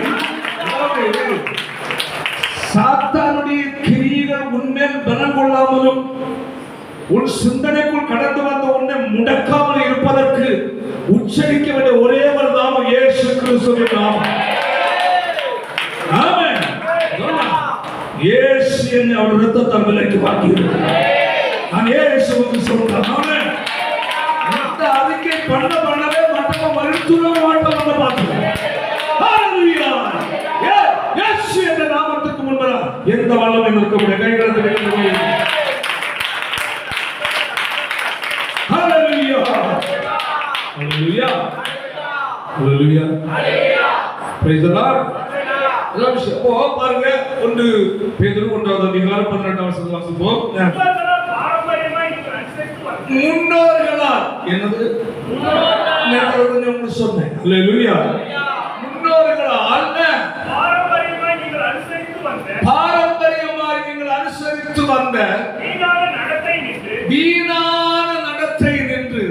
சாத்தானுடைய கிரியைகள் உன்மேல் பலம் கொள்ளாமலும் உன் சிந்தனைக்குள் கடந்து வந்த உன்னை முடக்காமல் இருப்பதற்கு உச்சரிக்க வேண்டிய ஒரே ஒரு நாமம் இயேசு கிறிஸ்துவின் நாமம். ஆமென். இயேசு என்னை அவர் இரத்தத்தால் விலைக்கு வாங்கியிருக்கிறார். நான் இயேசுவுக்கு சொல்றேன். ஆமென். இந்த அறிக்கை பண்ணவே மற்றவங்க மறுத்துவே மாட்டோம். நம்ம பார்க்கிறோம். ஹalleluya. இயேசு என்ற நாமத்துக்கு முன்பாக எந்த வல்லமை இருக்க முடியாது. கைகளை தட்டி ஹalleluya. ஹalleluya. ஹalleluya. praise the lord. அப்போ பாருங்க, 1 பேதுரு 1ஆம் அதிகாரம் 12ஆம் வசனம் வாசிப்போம். முன்னோர்களால் என்னது? முன்னோர்கள் சொன்னேன். ஹalleluya. முன்னோர்களால் பாரம்பரியமாய் நீங்கள் அனுசரித்து வந்த வீணான நடத்தை நின்று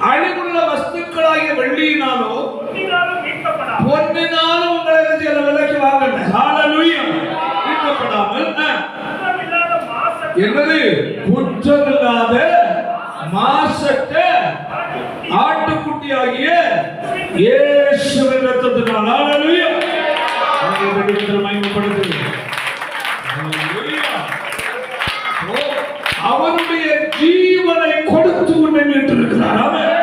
அழிவுள்ள வஸ்துக்களாகிய வெள்ளியினாலோ பொன்னினாலும் உங்களை விலைக்கு வாங்க. ஹalleluya. மீட்கப்படாமல் என்னது? குற்றமில்லாத மாசற்ற ஆட்டுக்குட்டியாகிய இயேசுவின் இரத்தத்தினால். ஹalleluya. அவருடைய ஜீவனை கொடுத்து உன்னை மீட்டிருக்கிறார். ஆமென்.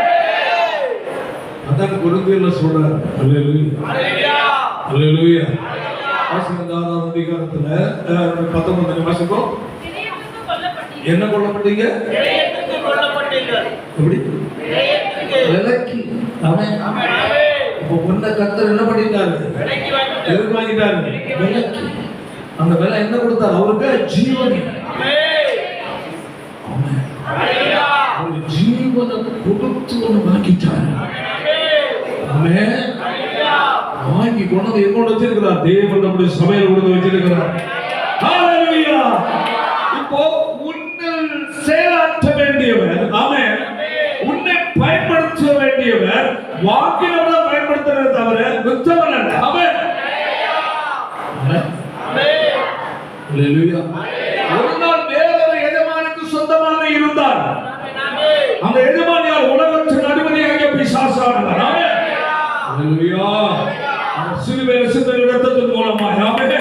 அதான் கொரிந்தியர்ல சொல்றார். ஹalleluya. ஹalleluya. ஆசீர்வாதம் அதிகாரத்துல 19 வாசிப்போம். என்ன கொல்லப்பட்டீங்க? எப்படி? விலைக்கு. ஆமென். இப்போ உன்னை கர்த்தர் என்ன பண்ணிட்டாரு? விலைக்கு வாங்கிட்டாரு. விலைக்கு. அந்த விலை என்ன கொடுத்தார்? அவருக்கு ஜீவன். ஆமென். ஜீவனை கொடுத்து ஒன்று வாங்கிட்டாரு. ஆமென். வாங்கி கொண்டு எங்கோட வச்சிருக்கிறார்? தேவன் நம்முடைய சபையில் கொண்டு வச்சிருக்கிறார். ஹalleluya. இப்போ உன்னில் செயலாற்ற வேண்டியவர். ஆமென். உன்னை பயன்படுத்த வேண்டியவர் வாக்கியவரை பயன்படுத்துறதை தவிர வித்தவன் அல்ல. ஆமென். ஹalleluya. ஒரு நாள் வேறொரு எஜமானுக்கு சொந்தமாக இருந்தார். அந்த எஜமானியார் உலகத்தின் அதிபதியாகிய பிசாசானவர். ஆமென். ஹalleluya. சிலுவையில் சிந்த இரத்தத்தின் மூலமாக ஆமென்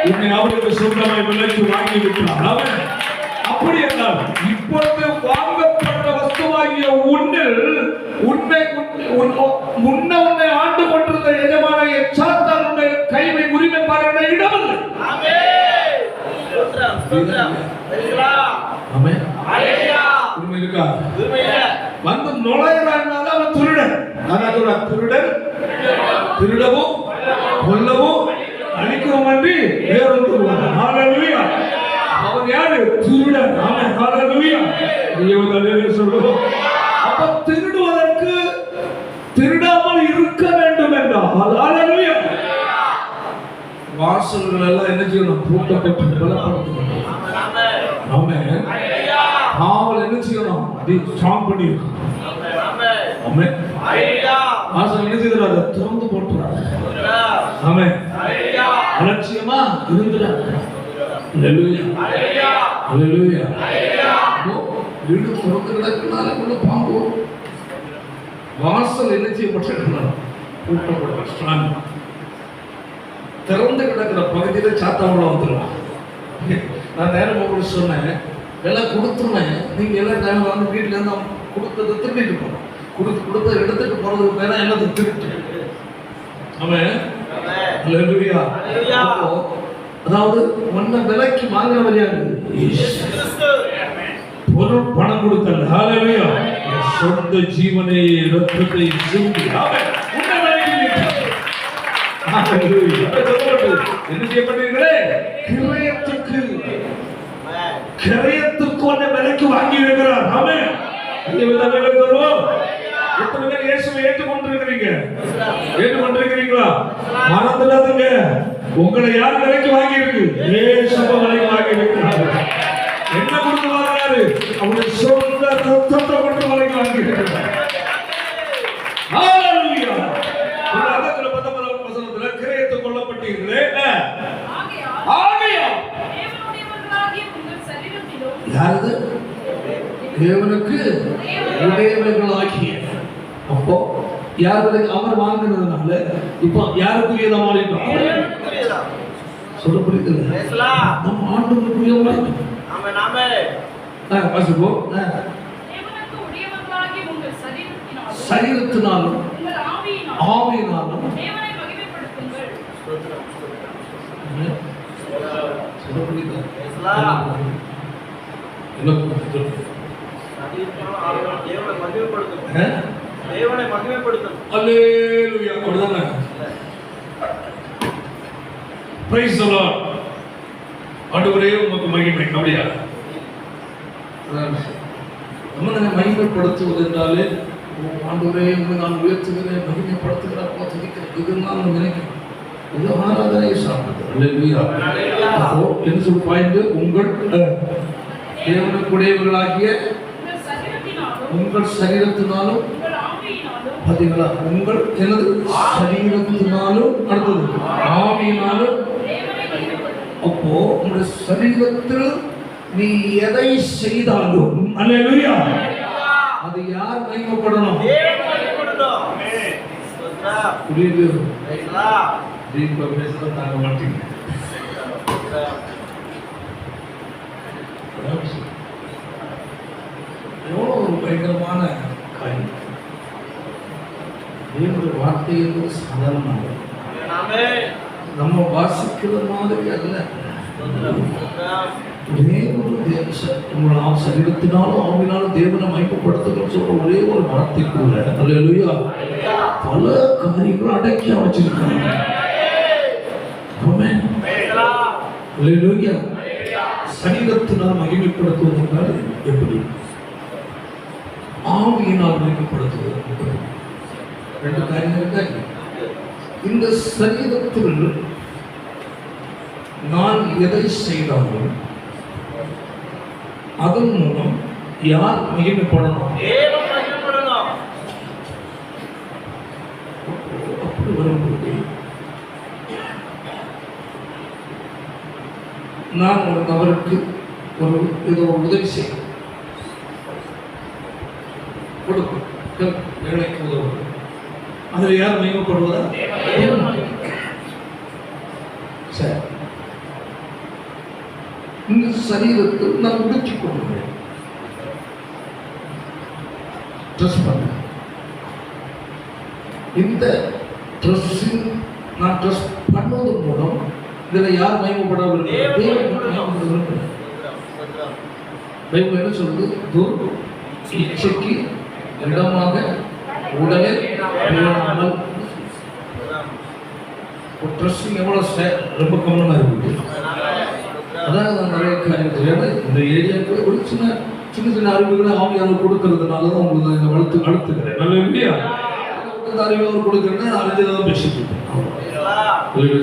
உன்னை அவருக்கு சொந்தமாய் விலைக்கு வாங்கி விட்டார். ஆமென். அப்படி என்றால் இப்பொழுது வாங்கப்பட்ட வஸ்துவாகிய உன்னில் உன்னை உன்னை ஆண்டு கொண்டிருந்த எஜமான சாத்தான் உன்னை கைவை உரிமை பாருங்க இடமில்லை. உரிமை இருக்கா? வந்து நுழையிறான்னால அவன் திருடன். அதான் திருடன் திருடவும் கொல்லவும் அழிக்கவும் அன்றி வேறொன்று. ஹalleluya. அவன் யாரு? திருடன். ஆமென். ஹalleluya. தேவனுடைய சொல்லுவோம். அப்ப திருடுவதற்கு திருடாமல் இருக்க வேண்டும் என்றால் ஹalleluya. வாசல்கள் எல்லாம் என்ன செய்யணும்? பூட்டப்பட்டு பலப்படுத்தணும். ஆமென். காவல் என்ன செய்யணும்? அதை ஸ்ட்ராங் பண்ணி இருக்கணும். ஆமென். வாசல் என்ன செய்யறாரு? திறந்து போட்டுறாரு. ஆமென். அலட்சியமா இருந்துறாரு. ஹalleluya. ஹalleluya. வீடு திறக்கிறதுனால கூட பாம்பு வாசல் என்ன செய்யப்பட்டிருக்கிறார்? பூட்டப்பட்டு ஸ்ட்ராங். திறந்து கிடக்கிற பகுதியில சாத்தாவுல வந்துடும். நான் நேரம் உங்களுக்கு சொன்னேன், எல்லாம் கொடுத்துருவேன். நீங்க எல்லா டைம் வந்து வீட்டுல இருந்து கொடுத்ததை திரும்பிட்டு போறோம். கொடுத்த எடுத்துட்டு போறதுக்கு பேர என்னது? திருட்டு. ஆமென். ஹalleluya. அதாவது உன்னை விலைக்கு வாங்கினவர் யாரு? பொருள் பணம் கொடுத்தல். ஹalleluya. சொந்த ஜீவனை இரத்தத்தை சிந்தி ஆமென் உன்னை விலைக்கு. ஹalleluya. என்ன செய்யப்பட்டீர்களே? கிரயத்துக்கு கிரயத்துக்கு ஒன்றை விலைக்கு வாங்கி இருக்கிறார். ஆமென். எத்தனை பேர் இயேசுவை ஏற்றுக்கொண்டிருக்கிறீங்க? ஏற்றுக்கொண்டிருக்கிறீங்களா? மறந்துடாதீங்க, உங்களை யார் விலைக்கு வாங்கி இருக்கு? இயேசுவை விலைக்கு வாங்கி இருக்கிறார். என்ன கொடுத்து வாங்கினாரு? அவருடைய சொந்த ரத்தத்தை கொண்டு விலைக்கு வாங்கி இருக்கிறார். ஹalleluya. உலகத்துல 19ஆம் வசனத்துல கிரயத்துக்கு கொல்லப்பட்டீர்களே, ஆகையால் தேவனுடையவர்களாகிய உங்கள் சரீரத்திலும் யாரது? தேவனுக்கு உடையவர்களாகிய. அப்போ யாருக்கு அவர் வாங்கினதுனால இப்போ யாருக்குரியதா மாறிட்டோம்? சொல்ல புரியுது? நம்ம ஆண்டவருக்குரிய மாறிட்டோம். ஆமென் ஆமென். வாசிப்போ. தேவனுக்கு உடையவர்களாகிய உங்கள் சரீரத்தினாலும் உங்கள் ஆவியினாலும் தேவனை மகிமைப்படுத்துங்கள். சொல்ல புரியுது? தேவனை மகிமைப்படுத்தும். அல்லேலூயா. அப்படிதானே? Price the Lord. ஆண்டவரே உமக்கு மகிமை. அப்படியா? நம்ம மகிமைப்படுத்துவது என்றாலே ஆண்டவரே உம்மை நான் உயர்த்துகிறேன், மகிமைப்படுத்துகிறேன், துதிக்கிறேன், இதெல்லாம் நம்ம நினைக்கிறோம். இது ஆராதனை சாப்பிடுது. அல்லேலூயா. அப்போ என்ன சொல்ல பாயிண்ட்? உங்கள் தேவனுக்குடையவர்களாகிய உங்கள் சரீரத்தினாலும், பாத்தீங்களா? உங்கள் எனது சரீரத்தினாலும், அடுத்தது ஆவியினாலும். அப்போ உங்களுடைய சரீரத்தில் நீ எதை செய்தாலும் அல்லேலூயா, அது யார் மகிமைப்படணும்? புரியுது? தீப பேசுறது தாங்க மாட்டீங்க. எவ்வளோ ஒரு பயங்கரமான காரியம். தேவனுடைய வார்த்தை என்பது சாதாரணமாக நம்ம வாசிக்கிற மாதிரி அல்ல. ஒரே ஒரு தேவ சரீரத்தினாலும் ஆவினாலும் தேவனை மகிமைப்படுத்தணும்னு சொல்ற ஒரே ஒரு வார்த்தைக்குள்ள அல்லேலூயா பல காரியங்களும் அடக்கி வச்சிருக்காங்க. ஆமென். அல்லேலூயா. சரீரத்தினால் மகிமைப்படுத்துவது என்றால் எப்படி? ஆவியினால் மகிமைப்படுத்துவது எப்படி? ரெண்டு காரியம் இருக்காங்க. இந்த சரீரத்தில் நான் எதை செய்தாலும் அதன் மூலம் யார் மகிமைப்படணும்? அப்படி வரும்போது நான் ஒரு நபருக்கு ஒரு ஏதோ உதவி செய்ய கொடுக்கும், வேலைக்கு உதவும், அதில் யார் மகிமைப்படுவதா? சரி, இந்த சரீரத்தில் நான் உடுத்திக் கொள்கிறேன், ட்ரெஸ் பண்ண. இந்த ட்ரெஸ்ஸிங் நான் ட்ரெஸ் பண்ணுவதன் மூலம் இதில் யார் மகிமைப்பட விரும்புகிறார்? தேவன் மகிமைப்பட விரும்புகிறார். பைபிள் என்ன சொல்லுது? துர் இச்சைக்கு இடமாக உடலை பேணாமல். ட்ரெஸ்ஸிங் எவ்வளோ ரொம்ப கவனமாக இருக்குது. அதான் நான் நிறைய காரியத்தில் இந்த ஏரியாவுக்கு ஒரு சின்ன சின்ன சின்ன அறிவுகளை ஆவியாளர் கொடுக்கறதுனால தான் உங்களுக்கு இந்த அழுத்துக்கிறேன். நல்ல இல்லையா? இந்த அறிவியல் கொடுக்குறேன்னா அறிஞ்சதான் பேசிட்டு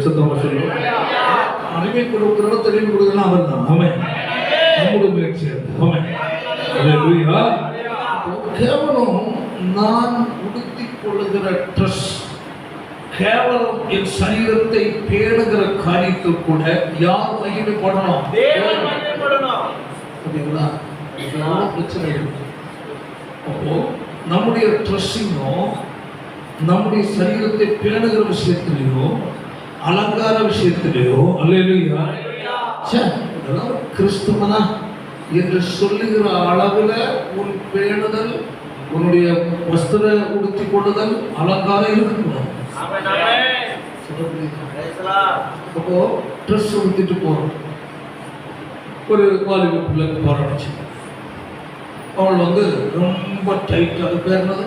சத்தமாக சொல்லுவோம். அறிவை கொடுக்குறோம், தெளிவு கொடுக்குறோம் அவர் தான். ஆமாம், நம்முடைய முயற்சி. ஆமாம். கேவலம் நான் உடுத்திக் கொள்ளுகிற ட்ரெஸ், கேவலம் என் சரீரத்தை பேணுகிற காரியத்தில் கூட யார் மகிமைப்படணும்? அப்படிங்களா? பிரச்சனை இருக்கு. அப்போ நம்முடைய ட்ரெஸ்ஸிங்கோ, நம்முடைய சரீரத்தை பேணுகிற விஷயத்திலேயோ, அலங்கார விஷயத்திலேயோ, அல்லேலூயா, இதெல்லாம் கிறிஸ்துவனா என்று சொல்லுகிற அளவில் உன் பேணுதல், உன்னுடைய வஸ்திர உடுத்திக் கொள்ளுதல், அலங்காரம் இருக்கக்கூடாது. அப்போ ட்ரெஸ் உடுத்திட்டு போறோம். ஒரு வாலிப பிள்ளைக்கு போறோம், அவள் வந்து ரொம்ப டைட், அது பேர் என்னது?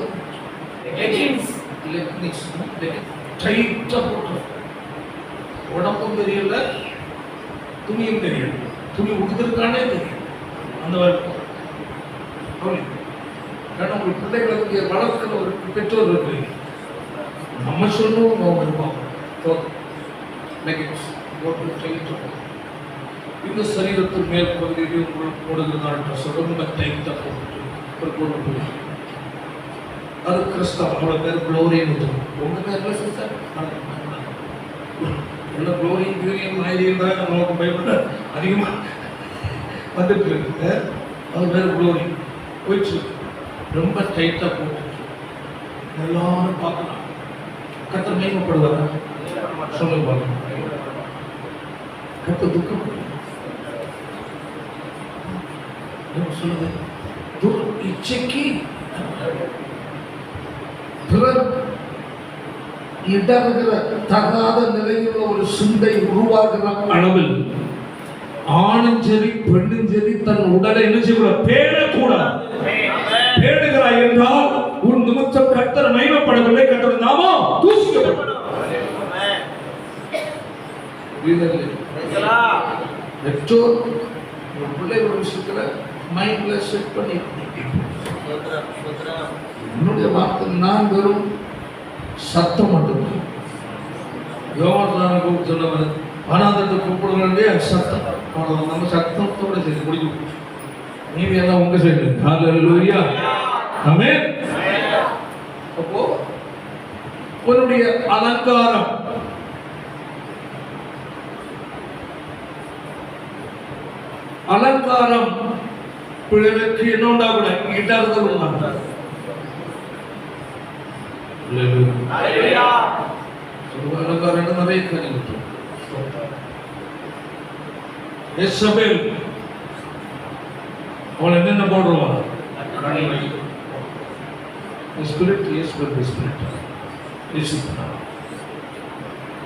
டைட்டா போட்டு, உடம்பும் தெரியல, துணியும் தெரியல, துணி உடுத்திருக்கானே தெரியும். அந்த வரைக்கும் ஏன்னா உங்கள் பிள்ளைகளுக்கு வளர்க்கிற ஒரு பெற்றோர் இருக்கிறீங்க. நம்ம சொல்லுவோம் அவங்க இருப்பாங்க. இந்த சரீரத்தின் மேல் பகுதியிலே உங்களுக்கு போடுகிறதான ரொம்ப டைட்டாக போட்டு அது கிறிஸ்தவ அவளோட பேர் குளோரின்னு உங்க பேர்ல சிஸ்டர் என்ன குளோரியும் கியூரியும் நாயிரியும் தான் நமக்கு பயப்பட அதிகமாக வந்துட்டு இருக்கு. அது பேர் குளோரி போயிடுச்சு. ரொம்ப டைட்டாக போட்டு எல்லாரும் பார்க்கலாம். கர்த்தர் மகிமைப்படுவாரா? சொல்லுங்க பார்க்கலாம். கர்த்தர் துக்கப்படுவார். சொல்லுது இச்சைக்கு இடர்கிற தகாத நிலையில் ஒரு சிந்தை உருவாகிற அளவில் ஆணும் சரி பெண்ணும் சரி தன் உடலை என்ன செய்யக்கூடாது? பேணக்கூடாது. பேணுகிறாய் என்றால் உன் நிமித்தம் கர்த்தர் மகிமைப்படவில்லை, கர்த்தர் நாமம் தூசிக்கப்படும். பெற்றோர் பிள்ளைகள் விஷயத்துல மைண்ட்ல செட் பண்ணி என்னுடைய வார்த்தை நான் வெறும் சத்தம் மட்டும்தான். யோகாசன கூப்பிட்டு சொன்னவர் ஆனாந்தத்தை கூப்பிடுங்க சத்தம். அவ்வளோ நம்ம சத்தத்தோட சரி முடிக்கும். நீங்க எல்லாம் உங்க சைடு. ஹல்லேலூயா. ஆமென். அப்போ உன்னுடைய அலங்காரம் பிள்ளைகளுக்கு என்ன உண்டாகல இடர்கள் உண்டாகும். அலங்காரம் நிறைய கணிவிட்டோம். எசபேல் அவள் என்னென்ன போடுவான்?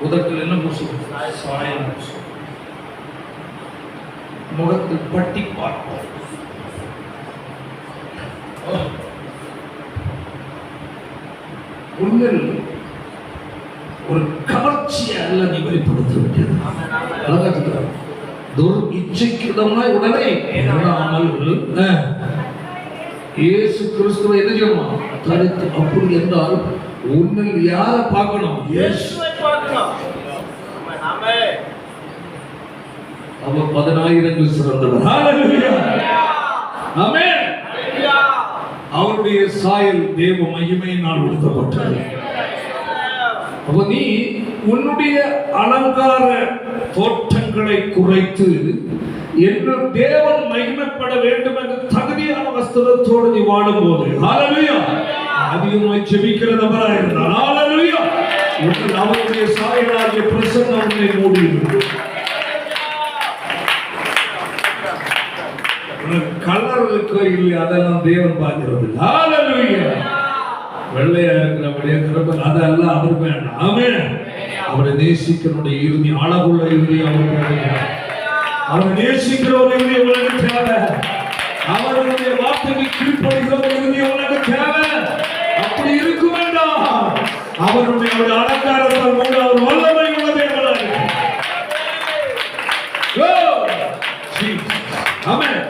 உதட்டில் என்ன பூசுவோம்? சாயம் பூசுவோம். முகத்தில் பட்டி பார்ப்போம். உண்மையில் ஒரு கவர்ச்சியை அல்ல நீ வெளிப்படுத்த வேண்டியது. இச்சைக்கிடமாய் உடனே இயேசு கிறிஸ்துவை என்ன செய்யணும்? தரித்து. அப்படி என்றால் உன்னில் யாரை பார்க்கணும்? இயேசுவை பார்க்கணும். அவர் 10,000 சிறந்தவர். ஹல்லேலூயா. ஆமென். அவருடைய சாயல் தேவ மகிமையினால் உடுத்தப்பட்டது. அப்ப நீ உன்னுடைய அலங்கார தோற்றங்களை குறைத்து என்று தேவன் மகிமைப்பட வேண்டும் என்ற தகுதியான வஸ்திரத்தோடு நீ வாழும்போது ஹல்லேலூயா அதிகமாய் ஜெபிக்கிற நபராக இருந்தால் ஹல்லேலூயா அவருடைய சாயலாகிய பிரசன்னம் உன்னை மூடிவிடும். கலர் இருக்கோ இல்லையா அதெல்லாம் தேவன் பார்க்கிறது. ஹல்லேலூயா. வெள்ளையா இருக்கிறபடியே கிருபை அதெல்லாம் அவர் வேண்டாம். ஆமென். அவரை நேசிக்கிறனுடைய இறுதி அளவுள்ள இறுதி அவருக்கு அவர் நேசிக்கிற ஒரு இறுதி உலக தேவை. அவருடைய வார்த்தைக்கு கீழ்ப்படுகிற ஒரு இறுதி உலக தேவை. அப்படி இருக்கும் வேண்டாம். அவருடைய அலங்காரத்தால் மூலம் அவர் வல்லமை உள்ள தேவனாக ஆமென்.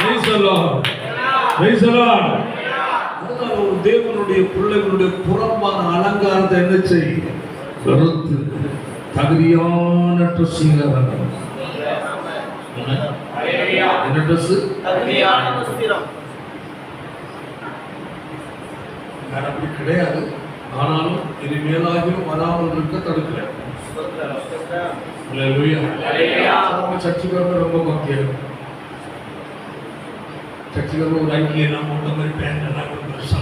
Praise the Lord. Praise the Lord. ஒரு தேவனுடைய பிள்ளைகளுடைய புறம்பான அலங்காரத்தை என்ன செய்ய வெறுத்து தகுதியான ட்ரெஸ்ஸிங் என்ன ட்ரெஸ்? அப்படி கிடையாது. ஆனாலும் இது மேலாகியும் வராமல் இருக்க தடுக்கிறேன். சர்ச்சுக்கு ரொம்ப முக்கியம். சர்ச்சுக்கு ஒரு ஐக்கிய எல்லாம் போட்ட மாதிரி பேண்ட் எல்லாம் பெருசா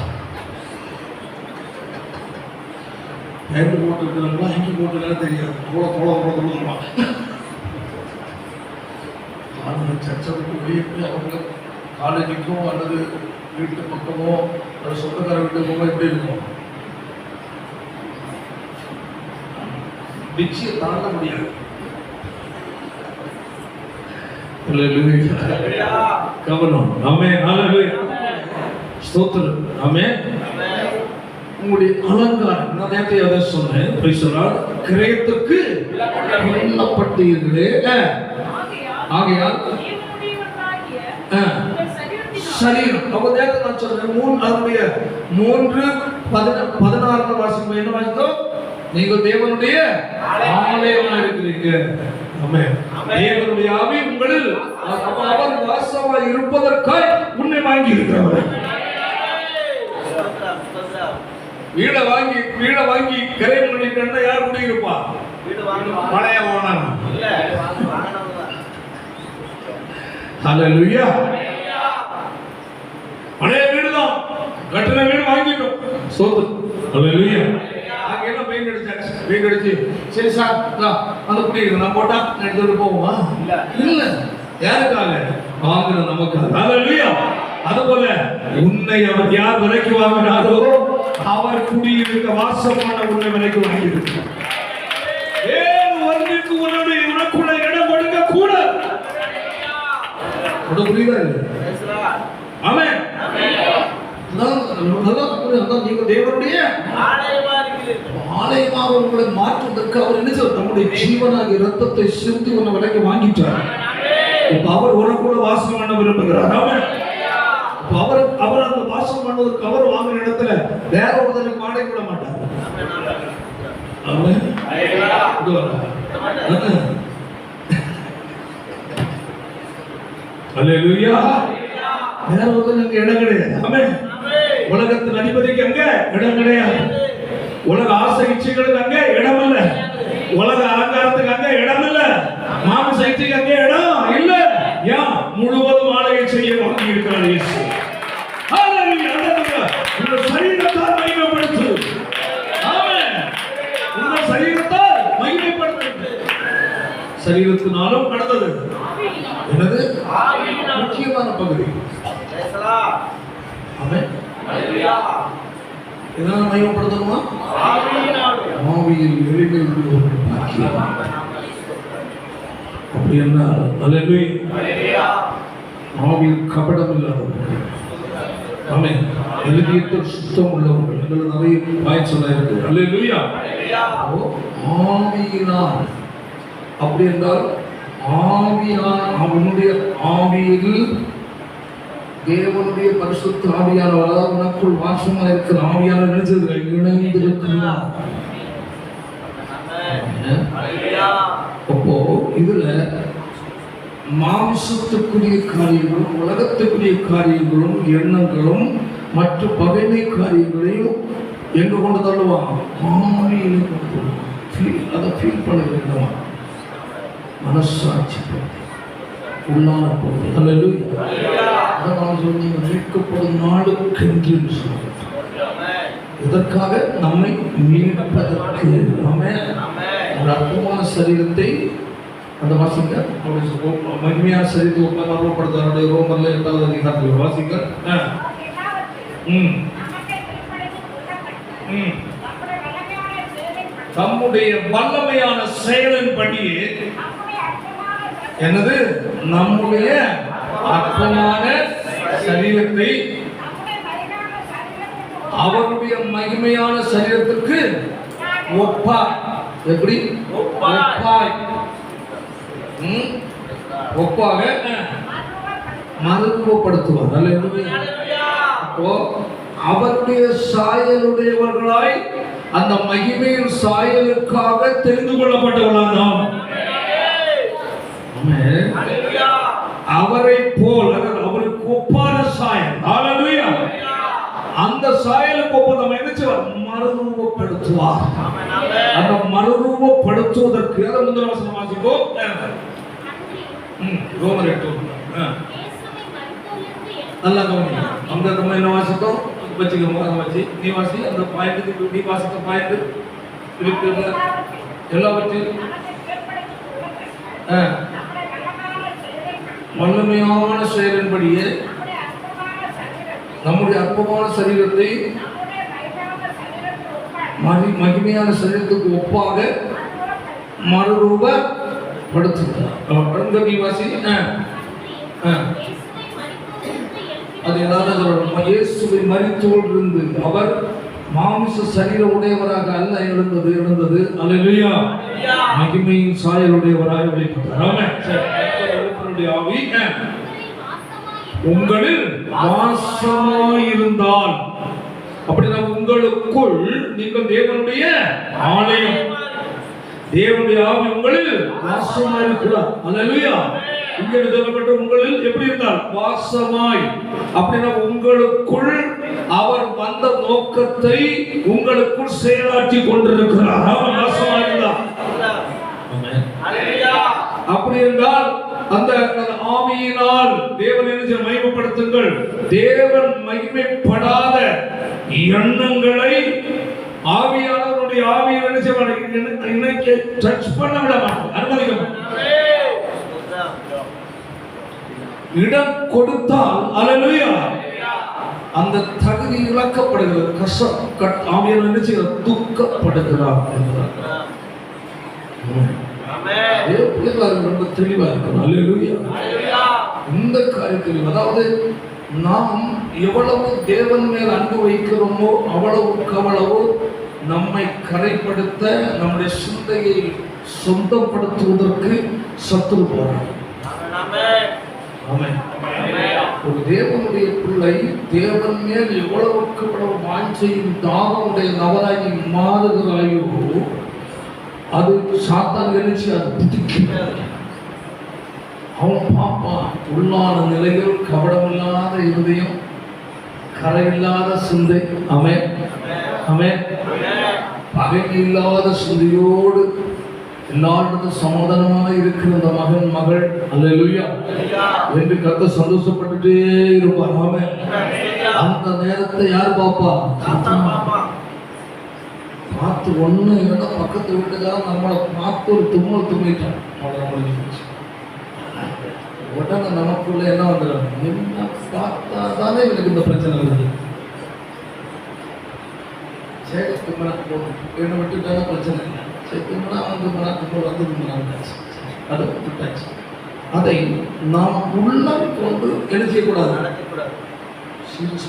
பேண்ட் போட்டுருக்கிறவங்களா அங்கி போட்டுருக்காங்க தெரியாது. தோள சர்ச்சை விட்டு வெளியே போய் அவங்க காலேஜுக்கும் அல்லது வீட்டு பக்கமோ அல்லது சொந்தக்கார வீட்டுக்கோ எப்படி இருக்கும்? நிச்சய தாண்ட முடியாது. கவனம். ஆமென். ஹல்லேலூயா. ஸ்தோத்திரம். ஆமென். உங்களுடைய அலங்காரம் நான் நேற்று அதை சொன்னேன். பிரைஸ்லார்ட். கிரயத்துக்கு கொல்லப்பட்டீர்களே ஆகையால் சரீரம். அப்ப நேரத்தை நான் சொல்றேன், அதனுடைய 3:16 வாசிக்கும் என்ன வாசித்தோம்? நீங்கள் தேவனுடைய ஆலயமா இருக்கிறீங்க. ஆமென். தேவனுடைய ஆவி உங்களில் அவர் வாசமாய் இருப்பதற்காய் உன்னை வாங்கி இருக்கிறவர். வீட வாங்கி கிரை பண்ணிட்டு யார் குடியிருப்பா? பழைய ஓனர். ஹல்லேலூயா. பழைய வீடுதான், கட்டின வீடு வாங்கிட்டோம், சொத்து. ஹல்லேலூயா. அங்க என்ன பெயிண்ட் அடிச்சு சரி சார் அந்த குடியிருக்கு நான் போட்டா எடுத்துட்டு போவோமா? இல்ல. யாருக்காக? வாங்குற நமக்காக. ஹல்லேலூயா. அதுபோல உன்னை அவர் யார் விலைக்கு வாங்கினாரோ அவர் குடியிருக்க வாசமான உன்னை விலைக்கு வாங்கியிருக்கிறார். ஏன் ஒன்றுக்கு உனக்குள்ள இடம் கொடுக்க கூட புரியுதா? ஆமென். நீங்க தேவனுடைய ஆலயமாக உங்களை மாற்றுவதற்கு அவர் என்ன சொல்ற? நம்முடைய ஜீவனாகிய இரத்தத்தை சிந்தி உன்னை விலைக்கு வாங்கிட்டார். இப்ப அவர் உனக்குள்ள வாசம் பண்ண விரும்புகிறார். ஆமென். அவர் அந்த வாசம் பண்ணுவதற்கு அவர் வாங்குற இடத்துல வேற ஒருத்தருக்கு வாடகை விட மாட்டார். அல்லேலூயா. வேற ஒருத்தருக்கு இடம் கிடையாது. ஆமென். உலகத்தின் அதிபதிக்கு அங்க இடம் கிடையாது. உலக ஆசை இச்சைகளுக்கு அங்க இடம் இல்ல. உலக அலங்காரத்துக்கு அங்க இடம் இல்ல. மாமிச இச்சைக்கு அங்க இடம் இல்ல. ஏன் முழுவதும் ஆலயம் செய்ய வாங்கி இருக்கிறார் இயேசு. ஹல்லேலூயா. உங்க சரீரத்தால் மகிமைப்படுத்து. ஆமென். உங்க சரீரத்தால் மகிமைப்படுத்து. சரீரத்தினாலும் நடந்தது என்னது? முக்கியமான பகுதி. ஆமென். ஹல்லேலூயா. இதனால மகிமைப்படுத்தணுமா? ஆவியில் எளிமை உள்ளவர்கள் பாக்கியம். அப்படி என்ன? ஹல்லேலூயா. ஆவியில் கபடம் இல்லாதவர்கள். ஆமென். எழுதியத்தில் சுத்தம் உள்ளவர்கள். எங்களுக்கு நிறைய பாயிண்ட் சொல்ல இருக்கு. ஹல்லேலூயா. ஆவியினால் அப்படி என்றால் ஆவியான் அவனுடைய ஆவியில் தேவனுடைய பரிசுத்த ஆவியானவர், அதாவது உனக்குள் வாசமாக இருக்கிற ஆவியானவர் இணைந்திருக்கிறார். அப்போ இதுல மாம்சத்துக்குரிய காரியங்களும் உலகத்துக்குரிய காரியங்களும் எண்ணங்களும் மற்ற பகைமை காரியங்களையும் எங்க கொண்டு தள்ளுவாங்க? ஆவியில அதை ஃபீல் பண்ண வேண்டுமா? மனசாட்சி உள்ளான போது. ஹல்லேலூயா. அதான் சொன்னீங்க, மீட்கப்படும் நாளுக்கென்று இதற்காக நம்மை மீட்பதற்கு. ஆமென். ஒரு அற்பமான சரீரத்தை அந்த வாசிக்க மகிமையான சரீரத்தை உருவப்படுத்த ரோமர்ல 8வது அதிகாரத்தில் வாசிக்க. தம்முடைய வல்லமையான செயலின்படியே என்னது? நம்முடைய அற்பமான சரீரத்தை அவருடைய மகிமையான சரீரத்திற்கு ஒப்பாய். எப்படி? ஒப்பாக மறுரூபப்படுத்துவார். அப்போ அவருடைய சாயலுடையவர்களாய் அந்த மகிமையின் சாயலுக்காக தெரிந்து கொள்ளப்பட்டவர்களாம் நாம். அவரை போல் அவருக்கு ஒப்பான சாயல். ஹல்லேலூயா. அந்த சாயலுக்கு ஒப்ப நம்ம என்ன செய்வார்? மறுரூபப்படுத்துவார். அந்த மறுரூபப்படுத்துவதற்கு அதை முதல் வசனம் வாசிப்போம். ரோமர் 8. நல்லா கவனிங்க. அந்த நம்ம என்ன வாசித்தோம்? வச்சுக்கோங்க. அதை வச்சு நீ வாசி. அந்த பாயிண்ட்டுக்கு நீ வாசித்த பாயிண்ட் இருக்கிற எல்லாவற்றையும் வல்லமையான செயலின்படியே நம்முடைய அற்பமான சரீரத்தை மகிமையான சரீரத்துக்கு ஒப்பாக மறுரூபப்படுத்துகிறார். அது ஏதாவது இயேசுவை மரித்தோரிலிருந்து அவர் மாமிச சரீர உடையவராக அல்ல எழுந்தது. அல்லேலூயா. மகிமையின் சாயலுடையவராக வெளிப்பட்டார். ஆமென். ஆவி உங்களில் வாசமாயிருந்தால், அப்படின்னா உங்களுக்குள் நீங்கள் தேவனுடைய ஆலயம், தேவனுடைய ஆவி உங்களில் வாசமாயிருக்கிறார். அல்லேலூயா. இங்கே சொல்லப்பட்ட உங்களில் எப்படி இருந்தால் வாசமாய், அப்படின்னா உங்களுக்குள் அவர் வந்த நோக்கத்தை உங்களுக்குள் செயலாற்றி கொண்டிருக்கிறார். அவர் வாசமாயிருந்தார். அப்படி என்றால் அந்த ஆவியினால் தேவன் என்ன மகிமைப்படுத்துங்கள். தேவன் மகிமைப்படாத எண்ணங்களை ஆவியானவருடைய ஆவியில் என்ன செய்வாங்க, இன்னைக்கு டச் பண்ண விட மாட்டோம், அனுமதிக்க மாட்டோம். இடம் கொடுத்தால் அல்லேலூயா அந்த தகுதி இழக்கப்படுகிறது. ஆவியானவர் என்ன செய்கிறார், துக்கப்படுகிறார் என்கிறார். ரொம்ப தெளிவா இருக்கணும். அல்லேலூயா. இந்த காரியத்தில் அதாவது நாம் எவ்வளவு தேவன் மேல் அன்பு வைக்கிறோமோ அவ்வளவு நம்மை கரைப்படுத்த, நம்முடைய சிந்தையை சொந்தப்படுத்துவதற்கு சத்துரு போறார். ஒரு தேவனுடைய பிள்ளை தேவன் மேல் எவ்வளவுக்கு வாஞ்சையும் தாகமுடைய நபராகி மாறுகிறாயோ அது சாத்தான் எழுச்சி அது புதிக்கிறார். அவன் பாப்பான் உள்ளான நிலையில் கபடமில்லாத இருதயம், கரையில்லாத சிந்தை, ஆமென் ஆமென், பகைமை இல்லாத சிந்தையோடு எல்லாருக்கும் சமாதானமாக இருக்கிற அந்த மகன் மகள் அல்லேலூயா என்று கர்த்தர் சந்தோஷப்பட்டுட்டே இருப்பார். ஆமென். அந்த நேரத்தை யார் பாப்பா? பார்த்து ஒண்ணு இல்லைன்னா பக்கத்து வீட்டுக்காரன் நம்மளை பார்த்து ஒரு தும்மல் தும்மிட்டான், உடனே நமக்குள்ள என்ன வந்துடும், என்ன பார்த்தா தானே எனக்கு இந்த பிரச்சனை வருது. சரி தும்மனா போகணும், என்ன விட்டுட்டாலும் பிரச்சனை இல்லை. சரி தும்மனா வந்து தும்மல் வந்து தும்மனாச்சு, அதை விட்டுட்டாச்சு. அதை நாம் உள்ளாக்கு வந்து என்ன செய்யக்கூடாது, சீரியஸ்.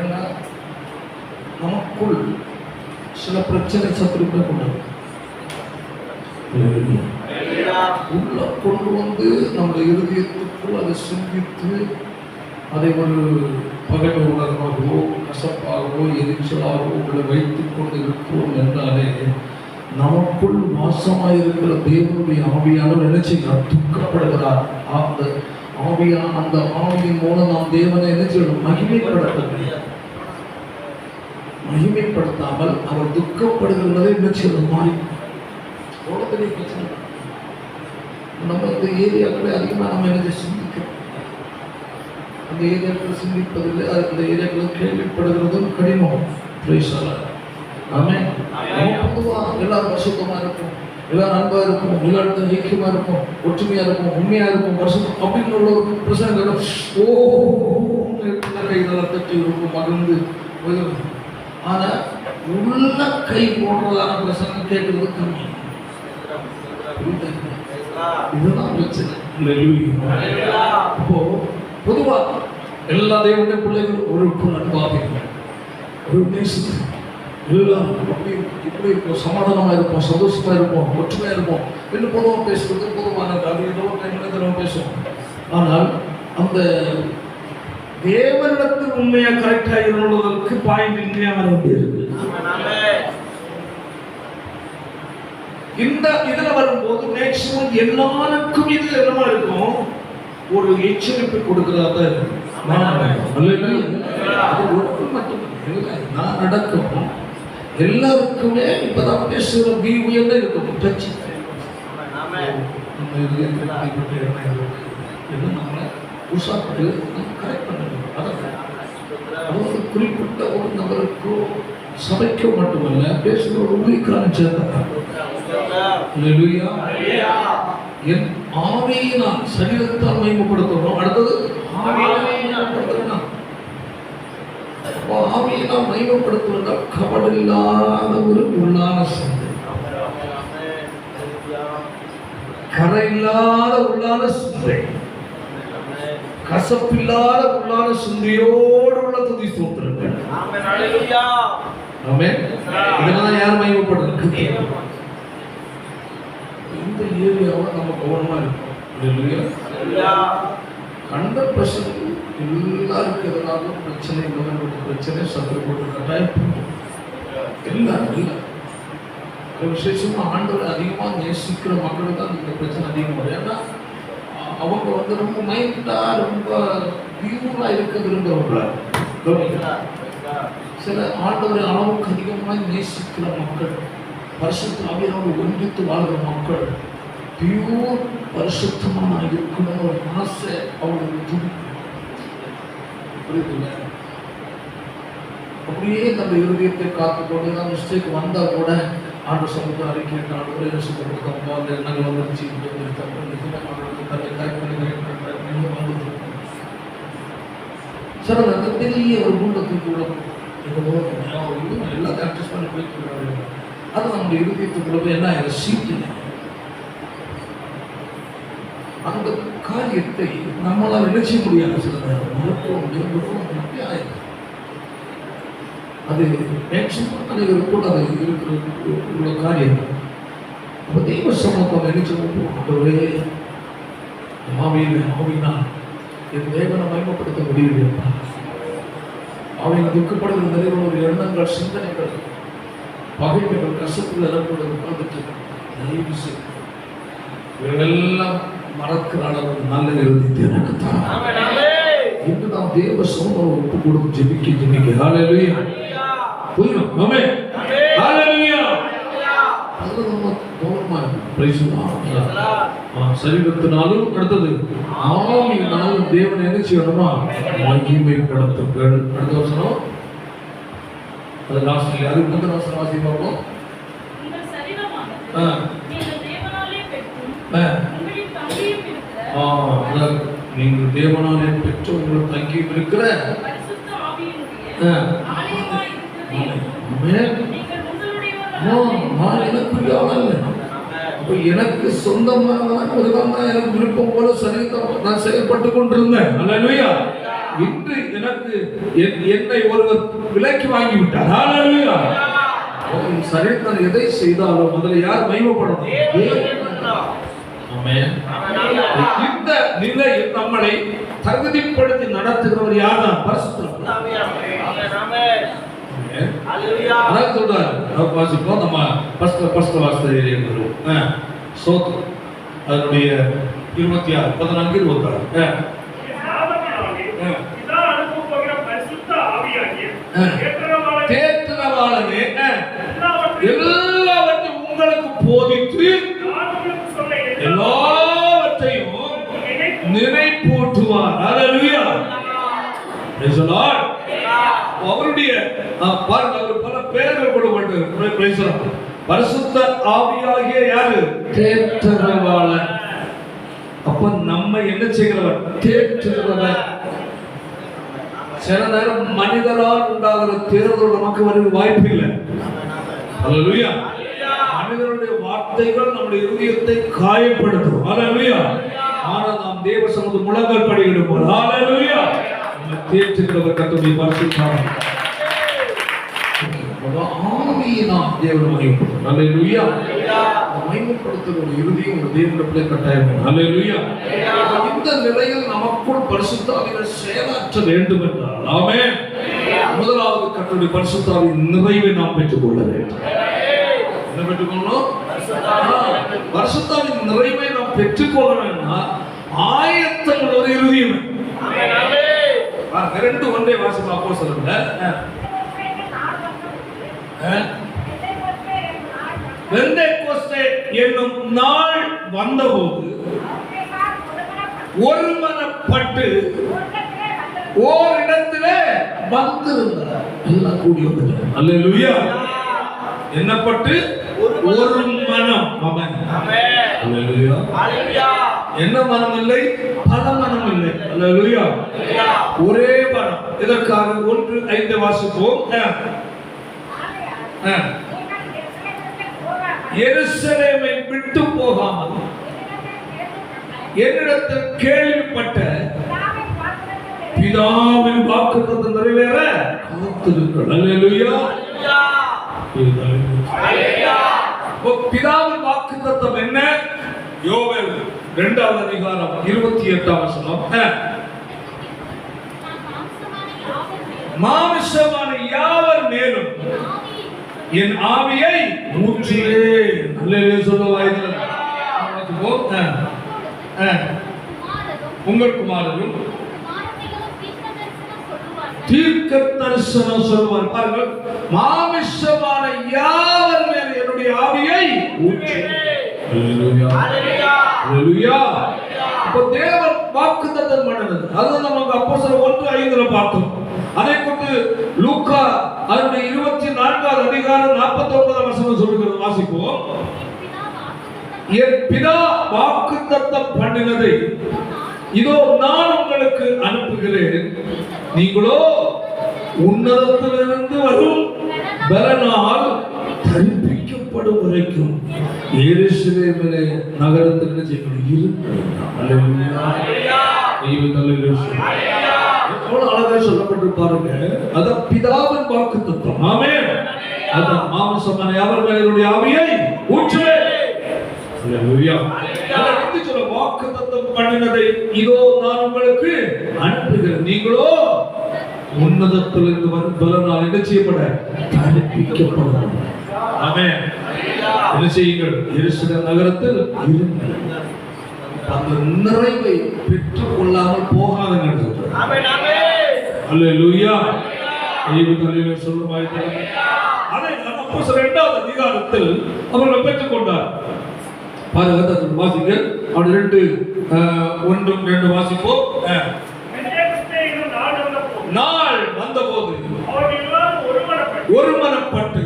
ஏன்னா நமக்குள் சில பிரச்சனை சத்துருக்களை கொண்டு உள்ள கொண்டு வந்து நம்முடைய இருதயத்துக்குள் அதை சிந்தித்து அதை ஒரு பகைமை உணர்வாகவோ கசப்பாகவோ எரிச்சலாகவோ உங்களை வைத்துக் கொண்டு இருக்கிறோம் என்றாலே நமக்குள் வாசமாயிருக்கிற தேவனுடைய ஆவியானவர் என்ன செய்கிறார், துக்கப்படுகிறார். அந்த ஆவியான அந்த ஆவியின் மூலம் நாம் தேவனை என்ன செய்யணும், மகிமைப்படுத்தாமல் அவர் துக்கப்படுகிறதை என்ன செய்யணும், மாறி பெரிய பிரச்சனை. நம்ம இந்த ஏரியாக்களை அதிகமாக நம்ம என்ன சிந்திக்கிறோம், அந்த ஏரியாக்களை சிந்திப்பதில்லை, அந்த ஏரியாக்களை கேள்விப்படுகிறதும் கடினம். பொதுவாக எல்லாரும் பரிசுத்தமாக இருக்கும், எல்லாரும் அன்பா இருக்கும், எல்லாருக்கும் ஐக்கியமா இருக்கும், ஒற்றுமையா இருக்கும், உண்மையா இருக்கும், பரிசுத்தம் அப்படின்னு உள்ள ஒரு பிரச்சனை இதெல்லாம் தட்டி ரொம்ப மகிழ்ந்து போயிடும். ஆனா உள்ள கை போடுறதான பிரச்சனை கேட்கறது கம்மி. இதுதான் பிரச்சனை. அப்போ பொதுவா எல்லா தேவனுடைய பிள்ளைகளும் ஒரு நட்பாக ஒரு நேசம், எல்லாம் இப்படி இருப்போம், சமாதானமா இருப்போம், சந்தோஷமா இருப்போம், ஒற்றுமையா இருப்போம் என்று பொதுவாக பேசுறது பொதுவான டைம்ல பேசுவோம். ஆனால் அந்த தேவனிடத்தில் உண்மையா கரெக்டா இருந்ததற்கு பாயிண்ட் இன்றைய வர வேண்டியிருக்கு. இந்த இதுல வரும்போது மேக்சிமம் எல்லாருக்கும் இது என்னமா இருக்கும், ஒரு எச்சரிப்பு கொடுக்கிறதா இருக்கும். நான் நடக்கும் எல்லாருக்குமே இப்பதான் பேசுகிற உயர்ந்த இருக்கும் பிரச்சனை. குறிப்பிட்ட ஒரு நபருக்கோ சபைக்கோ மட்டுமல்ல பேசுகிற ஒரு ஊழியக்காரன் சேர்ந்தார். என் ஆவியை நான் சரீரத்தால் மகிமைப்படுத்தணும். அடுத்தது ஆவியை நாம் மகிமைப்படுத்துவதால் கபடில்லாத ஒரு உள்ளான சிந்தை, கரையில்லாத உள்ளான சிந்தை, கசப்பில்லாத உள்ளான சிந்தையோடு உள்ள துதி ஸ்தோத்திரங்கள். ஆமென். இதெல்லாம் யார் மகிமைப்படுறது? இந்த ஏரியாவை நம்ம கவனமா இருக்கும். கண்ட பிரச்சனை எல்லாருக்கும் எதிராக பிரச்சனை, கவர்மெண்ட் பிரச்சனை, சத்துரு போட்டு கட்டாயம் எல்லாரும் இல்லை. விசேஷமா ஆண்டவரை அதிகமாக நேசிக்கிற மக்களுக்கு தான் இந்த பிரச்சனை அதிகமாக வரும். ஏன்னா அவங்க வந்து ரொம்ப மைண்டா ரொம்ப பியூரா இருக்க விரும்புகிறவங்கள. சில ஆண்டவரை அளவுக்கு அதிகமாக நேசிக்கிற மக்கள், பரிசுத்த ஆவியானவரை ஒன்றித்து வாழ்கிற மக்கள், பியூர் பரிசுத்தமாக நான் இருக்கணும் ஒரு ஆசை அவங்களுக்கு துடிக்கும். புரியுதுல்ல? அப்படியே நம்ம இருதயத்தை காத்துக்கொண்டு தான் மிஸ்டேக் வந்தால் கூட ஆண்டு சமூக அறிக்கை ஒரே சுத்தப்படுத்தப்போ அந்த எண்ணங்கள் வந்துருச்சு சார் அந்த பெரிய ஒரு குண்டத்துக்கு எல்லாத்தையும் அட்ஜஸ்ட் பண்ணி போயிட்டு அது நம்முடைய இருதயத்துக்குள்ள போய் என்ன சீட்டு அந்த காரியத்தை நம்மளால் நினைச்ச முடியாது. சில நேரம் ஆயிடும். அது மேக்சிமம் அனைவரும் கூட அது இருக்கிற காரியம். அப்போ தெய்வ சமூகம் நினைச்சவரே ஆவினா என் தேவனை மகிமைப்படுத்த முடியலையா? அவையில் துக்கப்படுகிற நிறைய ஒரு எண்ணங்கள், சிந்தனைகள், பகைமைகள், கசப்புகள் எல்லாம் உட்கார்ந்துட்டு தயவு செய்து இவரெல்லாம் மறக்கிற அளவு நல்ல எழுதி எனக்கு தான் என்று நாம் தேவ சமூகம் ஒப்பு கொடுத்து ஜெபிக்க. ஹல்லேலூயா. புரியும். ஆமென். ஹல்லேலூயா. அது நம்ம கவனமா இருக்கணும். சரீரத்தினாலும் அடுத்தது ஆவியினாலும் தேவனை என்ன செய்யணுமா? மகிமைப்படுத்துங்கள். அடுத்த வசனம் அது லாஸ்ட்ல அது முதல் வசனம் வாசி பார்ப்போம். நீங்கள் தேவனாலே பெற்று உங்களுக்கு தங்கியும் இருக்கிற எனக்கு சொந்தமானதான் எனக்கு விருப்பம் போல சரீரத்தை நான் செயல்பட்டு கொண்டிருந்தேன். அல்லேலூயா. இன்று எனக்கு என்னை ஒருவர் விலைக்கு வாங்கி விட்டார். அல்லேலூயா. சரீரத்தில் எதை செய்தாலும் முதல்ல யார் மகிமைப்படணும்? இந்த நிலையில் நம்மளை தகுதிப்படுத்தி நடத்துகிறவர் யார் தான்? பரிசுத்த ஆவியானவர். அதான் சொல்றாரு. வாசிப்போம். நம்ம ஃபர்ஸ்ட் வாசிக்கிறோம். சோத்திரம் அதனுடைய 26 14 26 தேற்றரவாளனே எல்லாவற்றையும் உங்களுக்கு போதித்து எல்லாவற்றையும் நினைப்பூட்டுவார். அல்லேலூயா. Price the Lord. அவருடைய பாருங்க, அவர் பல பெயர்கள் கொடுக்கப்பட்டிருக்கிறது. Price the Lord. பரிசுத்த ஆவியாகிய யாரு? தேற்றரவாளன். அப்ப நம்ம என்ன செய்கிறவர்? தேற்றுகிறவர். சில நேரம் மனிதரால் உண்டாகிற தேர்தல் நமக்கு வருகிற வாய்ப்பு இல்லை. அல்லேலூயா. மனிதனுடைய வார்த்தைகள் நம்முடைய இருதயத்தை காயப்படுத்தும். அல்லேலூயா. ஆனால் நாம் தேவ சமூகத்தில் முழங்கால் படியிடுவோம். அல்லேலூயா. நம்ம தேற்றுகிறவர் கர்த்தருடைய பரிசுத்த ஆவி. ஆவியினால் தேவனை மகிமைப்படுத்தும். அல்லேலூயா. மகிமைப்படுத்துகிற ஒரு இருதயம் ஒரு தேவனுடைய கட்டாயம். அல்லேலூயா. இந்த நிலையில் நமக்குள் பரிசுத்த ஆவியானவர் செயலாற்ற வேண்டும் என்றால் ஆமென். முதலாவது கர்த்தருடைய பரிசுத்த ஆவியின் நிறைவை நாம் பெற்றுக்கொள்ள வேண்டும். என்ன பெற்றுக்கொள்ளணும்? பரிசுத்த ஆவியின் நிறைவை நாம் பெற்றுக்கொள்ள வேண்டும்னா ஆயத்தம் உள்ள ஒரு இருதயம். ரெண்டு ஒன்றே வாசிப்போம். அப்போஸ்தலர்கள பெந்தேகோஸ்தே என்னும் நாள் வந்தபோது ஒருமனப்பட்டு ஓரிடத்திலே வந்திருந்தார். எல்லாம் கூடி வந்துட்டார். அல்லேலூயா. என்னப்பட்டு ஒரு மனம். ஆமென். அல்லேலூயா. என்ன மனம் இல்லை? பல மனம் இல்லை. அல்லேலூயா. ஒரே மனம். இதற்காக 1:5 வாசிப்போம். எருசலேமை விட்டு போகாமல் என்னிடத்தில் கேள்விப்பட்ட பிதாவின் வாக்குத்தத்தம் நிறைவேற காத்திருங்கள். அல்லேலூயா. பிதாவின் வாக்குத்தத்தம் என்ன? யோவேல் 2வது அதிகாரம் 28ஆம் வசனம். மாமிசமான யாவர் மேலும் என் ஆவியை ஊற்றுவேன். அல்லேலூயா சொல்லுவாய்கள். உங்கள் குமாரரும் தீர்க்க தரிசனம் சொல்வார். பாருங்கள், மாமிசமான யாவர் மேல் என்னுடைய ஆவியை ஊற்றுவேன். அல்லேலூயா அல்லேலூயா. அப்ப தேவன் வாக்குத்தத்தம் பண்ணினது அது நமக்கு அப்போஸ்தலர் 1:5 பார்த்தோம். அதை கொண்டு லூக்கா அதனுடைய 24வது அதிகாரம் 49ஆம் வசனம் சொல்லுகிறது. வாசிப்போம். என் பிதா வாக்குத்தத்தம் பண்ணினதை இதோ நான் உங்களுக்கு அனுப்புகிறேன், நீங்களோ உன்னதத்திலிருந்து வரும் பலனால் தரிப்பிக்கப்படும் வரைக்கும் எருசலேமிலே நகரத்தில் அழகாக சொல்லப்பட்டு பாருங்க. அதான் பிதாவின் வாக்குத்தத்தம். ஆமென். அதான் மாம்சமான யாவர் மேல் என்னுடைய ஆவியை ஊற்றுவேன். வாக்குத்தத்தம் பண்ணினதை இதோ நான் உங்களுக்கு அனுப்புகிறேன், நீங்களோ உன்னதத்திலிருந்து வரும் பலனால் என்ன செய்யப்பட தரிப்பிக்கப்படும். ஆமென். என்ன செய்யுங்கள்? எருசலேம் நகரத்தில் இருங்கள், அந்த நிறைவை பெற்றுக் கொள்ளாமல் போகாதீர்கள். ஆமென் ஆமென். அல்லேலூயா. தெய்வத்திலே சொல்லுமாய் தரமே. அதை அப்போஸ்தலர் 2வது அதிகாரத்தில் அவர்கள் பெற்றுக் கொண்டார். பாருங்க, வாசிங்க. அவன் 2:1-2 வாசிப்போம். நாள் வந்தபோது ஒருமனப்பட்டு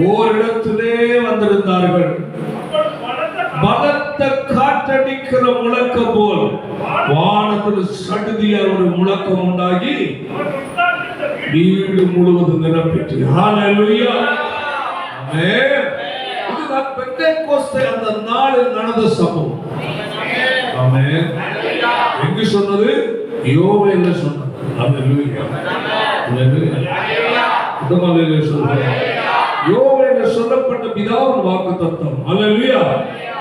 ஓரிடத்திலே வந்திருந்தார்கள். பலத்த காற்றடிக்கிற முழக்கம் போல் வானத்தில் சடுதியால் ஒரு முழக்கம் உண்டாகி வீடு முழுவதும் நிரப்பிட்டு. ஹல்லேலூயா. ஆமென். இதுதான் பெந்தேகோஸ்தே அந்த நாளில் நடந்த சம்பவம். ஆமென். எங்கு சொன்னது? யோவேல்ல சொன்னது. ஹல்லேலூயா. ஹல்லேலூயா. யோவேல்ல சொல்லப்பட்ட பிதாவின் வாக்குத்தத்தம். ஹல்லேலூயா.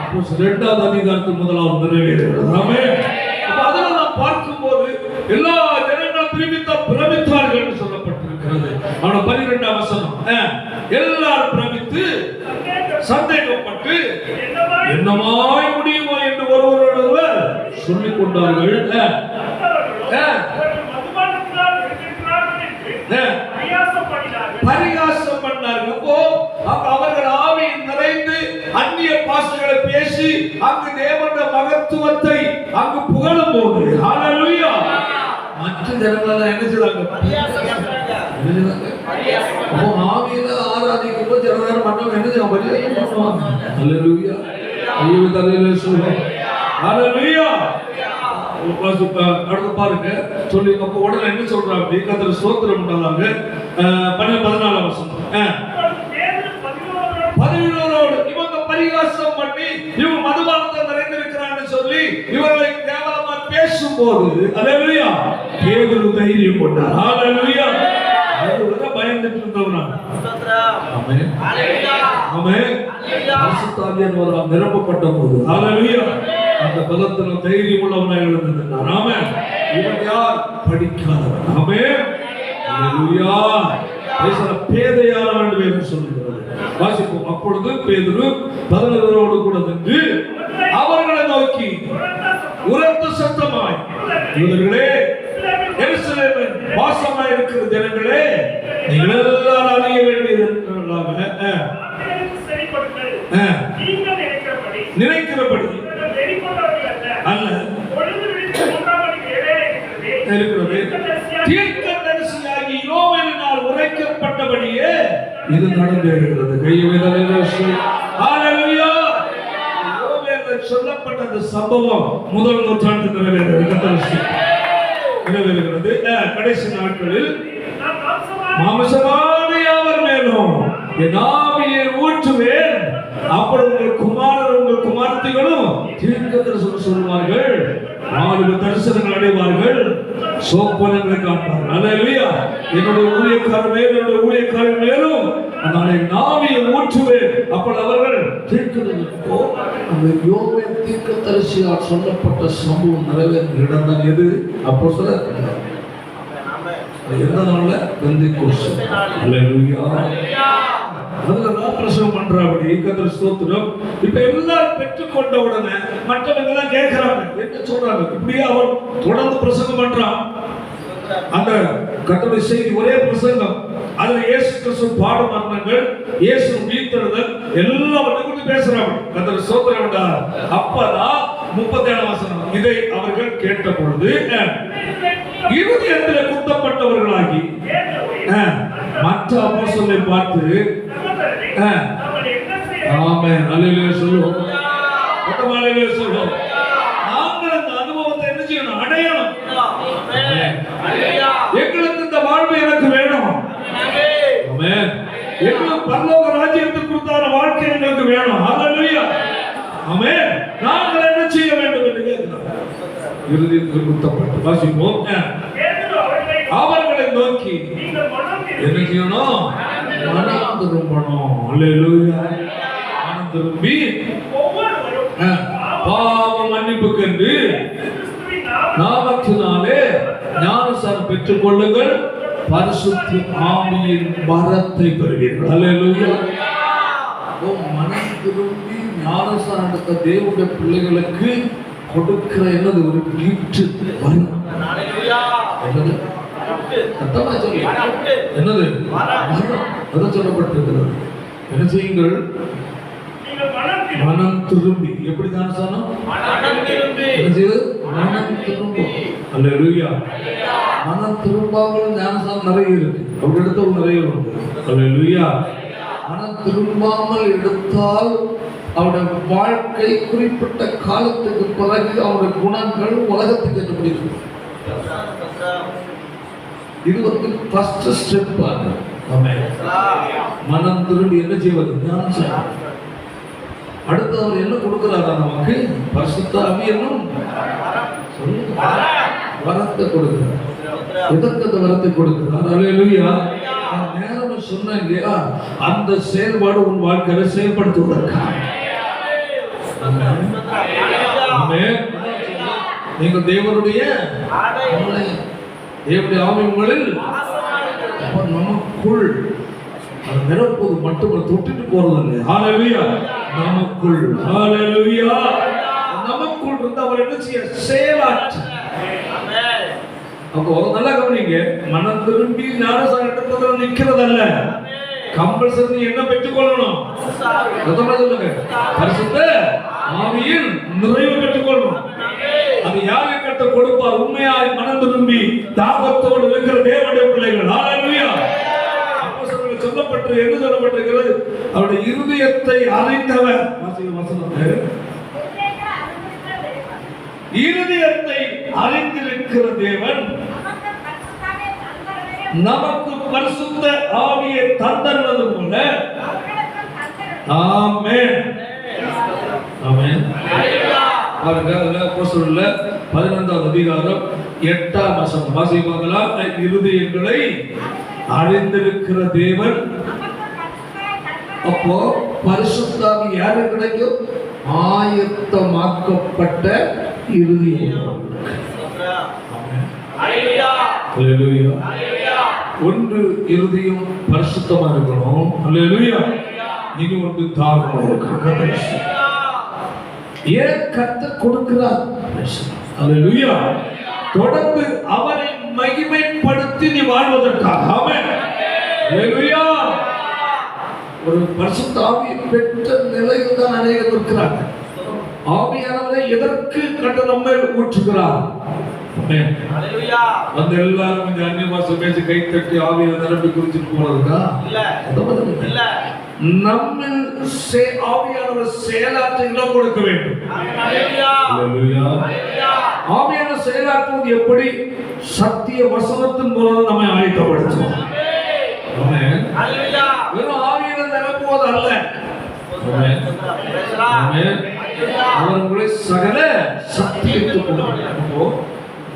அப்போஸ்தலர் 2வது அதிகாரத்தில் 1வது நிறைவேறுகிறது. ஆமென். அப்ப அதெல்லாம் நாம் பார்க்கும்போது எல்லா ஜனங்களும் பிரமித்தார்கள் என்று சொல்லப்பட்டிருக்கிறது. அவன 12ஆம் வசனம். எல்லாரும் பிரமித்து சந்தேகப்பட்டு என்னமாய் முடியுமோ என்று ஒருவரோடொருவர் சொல்லிக் கொண்டார்கள். பரிகாசம் பண்ணார்கள். அப்போ அவர்கள் ஆவியில் நிறைந்து அந்நிய பாஷைகளை பேசி அங்கு தேவனுடைய மகத்துவத்தை அங்கு புகழும் போது ஹல்லேலூயா மற்ற ஜனங்கள் என்ன செய்றாங்க? ஆவியில ஆராதிக்கும் போது ஜனங்கள் மற்றவங்க என்ன செய்வாங்க? ஹல்லேலூயா. ஹல்லேலூயா. அடுத்து பாருங்க சொல்லி அப்ப உடனே என்ன சொல்றாங்க? கர்த்தர் ஸ்தோத்திரம் பண்ணாங்க. 14ஆம் வசனம். 11 இவங்க பரிகாசம் பண்ணி இவங்க மதுபானத்தை நிறைந்திருக்கிறான்னு சொல்லி இவர்களை கேவலமா பேசும்போது ஹல்லேலூயா பேதுரு தைரியம் கொண்டார். ஹல்லேலூயா. அதுவரை பயந்துட்டு இருந்தவனா. ஆமென். ஹல்லேலூயா. ஆமென். பரிசுத்த ஆவியானவரால் நிரப்பப்பட்ட போது ஹல்லேலூயா அந்த பலத்திலும் தைரியம் உள்ளவனாக எழுந்திருந்தார். ஆமென். இவன் யார்? படிக்காதவன். ஆமென். ஹல்லேலூயா. பேதையானவன் என்று வேதம் சொல்லுகிறது. வாசிப்போம். அப்பொழுது பேதுரு 11 கூட நின்று அவர்களை நோக்கி உரத்த சத்தமாய், யூதர்களே, எருசலேமில் வாசமாய் இருக்கிற ஜனங்களே, நீங்கள் எல்லாரும் அறிய வேண்டியது நினைக்கிறபடி அல்ல இருக்கிறது. தீர்க்கதரிசியாகி யோவேலினால் உரைக்கப்பட்டபடியே இது நடந்தேறுகிறது. ஹல்லேலூயா. யோவேலில் சொல்லப்பட்ட அந்த சம்பவம் முதல் நூற்றாண்டு நிறைவேறுகிறது. கடைசி நாட்களில் மாம்சமான யாவர் மேலும் என் ஆவியை ஊற்றுவேன், அப்பொழுது உங்கள் குமாரர் உங்கள் குமார்த்திகளும் தீர்க்கதரிசனம் சொல்வார்கள், 4 தரிசனங்கள் அடைவார்கள், சொப்பனங்களை காண்பார்கள். அல்லேலூயா. என்னுடைய ஊழியக்காரர் மேலும் நாளை நாவியை ஊற்றுவேன். அப்பொழுது அவர்கள் தீர்க்கதரிசியோ அந்த யோவேல் தீர்க்கதரிசியால் சொல்லப்பட்ட சம்பவம் நிறைவேறும் இடம் தான் எது? அப்போஸ்தலர் எந்த நாள்ல? பெந்தெக்கோஸ்து. அல்லேலூயா. அதுலதான் பிரசவம் பண்றாபடி கர்த்தர் ஸ்தோத்திரம். இப்ப எல்லாரும் பெற்றுக்கொண்ட உடனே மற்றவங்க எல்லாம் கேட்கிறாங்க, என்ன சொல்றாங்க? இப்படியே அவன் தொடர்ந்து பிரசங்கம் பண்றான். அந்த கர்த்தருடைய செய்தி ஒரே பிரசங்கம். அதுல இயேசு கிறிஸ்து பாடு மரணங்கள், இயேசு உயிர்த்தெழுதல் எல்லாவற்றையும் குறித்து பேசுறாங்க. கர்த்தர் ஸ்தோத்திரம். அப்பதான் 37 வசனம், இதை அவர்கள் கேட்ட பொழுது இருதயத்தில் குத்தப்பட்டவர்களாகி மற்ற அப்போஸ்தலரை பார்த்து ஆமென் அல்லேலூயா சொல்லுவோம். அல்லேலூயா சொல்லுவோம். நாங்கள் அந்த அனுபவத்தை என்ன செய்யணும்? அடையணும். எங்களுக்கு இந்த வாழ்வு எனக்கு வேணும். ஆமென். எங்களுக்கு பரலோக ராஜ்யத்தை குறித்தான வாழ்க்கை எங்களுக்கு வேணும். அல்லேலூயா. ஆமென். நாங்கள் என்ன செய்ய வேண்டும் என்று கேட்கிறோம். இருதயத்தில் குத்தப்பட்டு வாசிப்போம். அவர்களை நோக்கி என்ன செய்யணும்? மனம் திரும்பணும். அல்லேலூயா. மனம் திரும்பி பாவ மன்னிப்புக்கென்று நாமத்தினாலே ஞானஸ்நானம் பெற்றுக் கொள்ளுங்கள், பரிசுத்த ஆவியின் வரத்தை பெறுவீர்கள். அல்லேலூயா. மனம் திரும்பி ஞானஸ்நானம் எடுத்த தேவனுடைய பிள்ளைகளுக்கு கொடுக்கிற என்னது? ஒரு கிஃப்ட். என்னது? அதான் சொல்லப்பட்டிருக்கிறது. என்ன செய்யுங்கள்? மனம் திரும்பி. எப்படி ஞானஸ்நானம்? மனம் திரும்பி. அல்லேலூயா. மனம் திரும்பாமல் ஞானஸ்நானம் நிறைய இருக்கு. அப்படி எடுத்தவங்க நிறைய உண்டு. அல்லேலூயா. மனம் திரும்பாமல் எடுத்தால் அவருடைய வாழ்க்கை குறிப்பிட்ட காலத்துக்கு பிறகு அவருடைய குணங்கள் உலகத்துக்கு எப்படி இருக்கும்? இது வந்து ஃபர்ஸ்ட் ஸ்டெப். மனம் திரும்பி என்ன செய்வது? ஞானஸ்நானம். அடுத்து அவர் என்ன கொடுக்கிறாரா நமக்கு? பரிசுத்த ஆவி என்னும் வரத்தை கொடுக்கிறார். எதற்கு அந்த வரத்தை கொடுக்கிறார்? அல்லேலூயா. நேரம் சொன்னேன் இல்லையா? அந்த செயல்பாடு உன் வாழ்க்கையில செயல்படுத்துவதற்காக. நீங்கள் தேவனுடைய ஆவி உங்களில் நமக்குள் நிரப்புவது மட்டுமல்ல, தொட்டுட்டு போறது இல்லை. ஹல்லேலூயா. நமக்குள். ஹல்லேலூயா. நமக்குள் இருந்து அவர் என்ன செய்ய? செயலாற்று. அப்போ நல்லா கவனிங்க. மனம் திரும்பி ஞானஸ்நானம் எடுப்பதில் நிற்கிறதல்ல. கம்பல்சரி என்ன பெற்றுக்கொள்ளணும்? சொல்லுங்க. பரிசுத்த ஆவியின் நிறைவு பெற்றுக்கொள்ளணும். அது யாரை கட்ட கொடுப்பார்? உண்மையாய் மனம் திரும்பி தாகத்தோடு இருக்கிற தேவனுடைய பிள்ளைகள். ஹல்லேலூயா. அப்போஸ்தலர்கள் சொல்லப்பட்டு என்ன சொல்லப்பட்டிருக்கிறது? அவருடைய இருதயத்தை அறிந்தவர். இருதயத்தை அறிந்திருக்கிற தேவன் நமக்கு பரிசுத்த ஆவியை தந்தருளது போல. ஆமென். ஆமென். பாருங்க, அப்போஸ்தலர் 15ஆம் அதிகாரம் 8ஆம் வசனம் வாசிப்பாங்களா? இருதயங்களை அறிந்திருக்கிற தேவன். அப்போ பரிசுத்த ஆவி யாருக்கு கிடைக்கும்? ஆயத்தமாக்கப்பட்ட இருதயம். ஒன்று இருதயம் பரிசுத்தமா இருக்கணும். அல்லேலூயா. இனி ஒன்று தாகமா இருக்கணும். ஏன் கர்த்தர் கொடுக்கிறார்? அல்லேலூயா. தொடர்ந்து அவரை மகிமைப்படுத்தி நீ வாழ்வதற்காக. ஆமென். அல்லேலூயா. ஒரு பரிசுத்த ஆவியை பெற்ற நிலையில் தான் அநேகர் இருக்கிறாங்க. ஆவியானவரை எதற்கு கண்டு நம்மை ஊற்றுகிறார்? வந்து எல்லாரும் இந்த அந்நிய பாஷை பேசி கை தட்டி ஆவியை நிரப்பி குறிச்சிட்டு போறதுக்கா? இல்ல. நம்ம ஆவியானவர் செயலாற்ற இடம் கொடுக்க வேண்டும். ஆவியான செயலாற்றுவது எப்படி? சத்திய வசனத்தின் மூலம் நம்மை ஆயத்தப்படுத்தும். வெறும் ஆவியான நிரப்புவது அல்ல. அவர் உங்களை சகல சத்தியத்துக்கு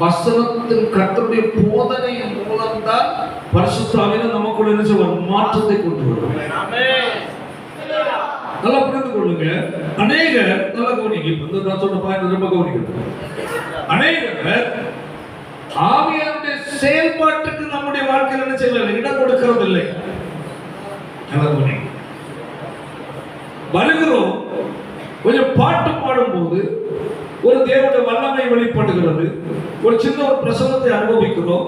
வசனத்தின் கர்த்தருடைய போதனையின் மூலம்தான் பரிசுத்த ஆவியானவர் நமக்குள்ள என்ன செய்வார்? மாற்றத்தை கொண்டு வருவார். நல்லா புரிந்து கொள்ளுங்க. அநேகர் நல்லா கவனிங்க. இப்ப நான் சொன்ன பாயிண்ட் ரொம்ப கவனிக்கணும். அநேகர் ஆவியானுடைய செயல்பாட்டுக்கு நம்முடைய வாழ்க்கையில் என்ன செய்யல? இடம் கொடுக்கிறது இல்லை. வருகிறோம், கொஞ்சம் பாட்டு பாடும்போது ஒரு தேவனுடைய வல்லமை வெளிப்படுகிறது, ஒரு சின்ன ஒரு பிரசன்னத்தை அனுபவிக்கிறோம்,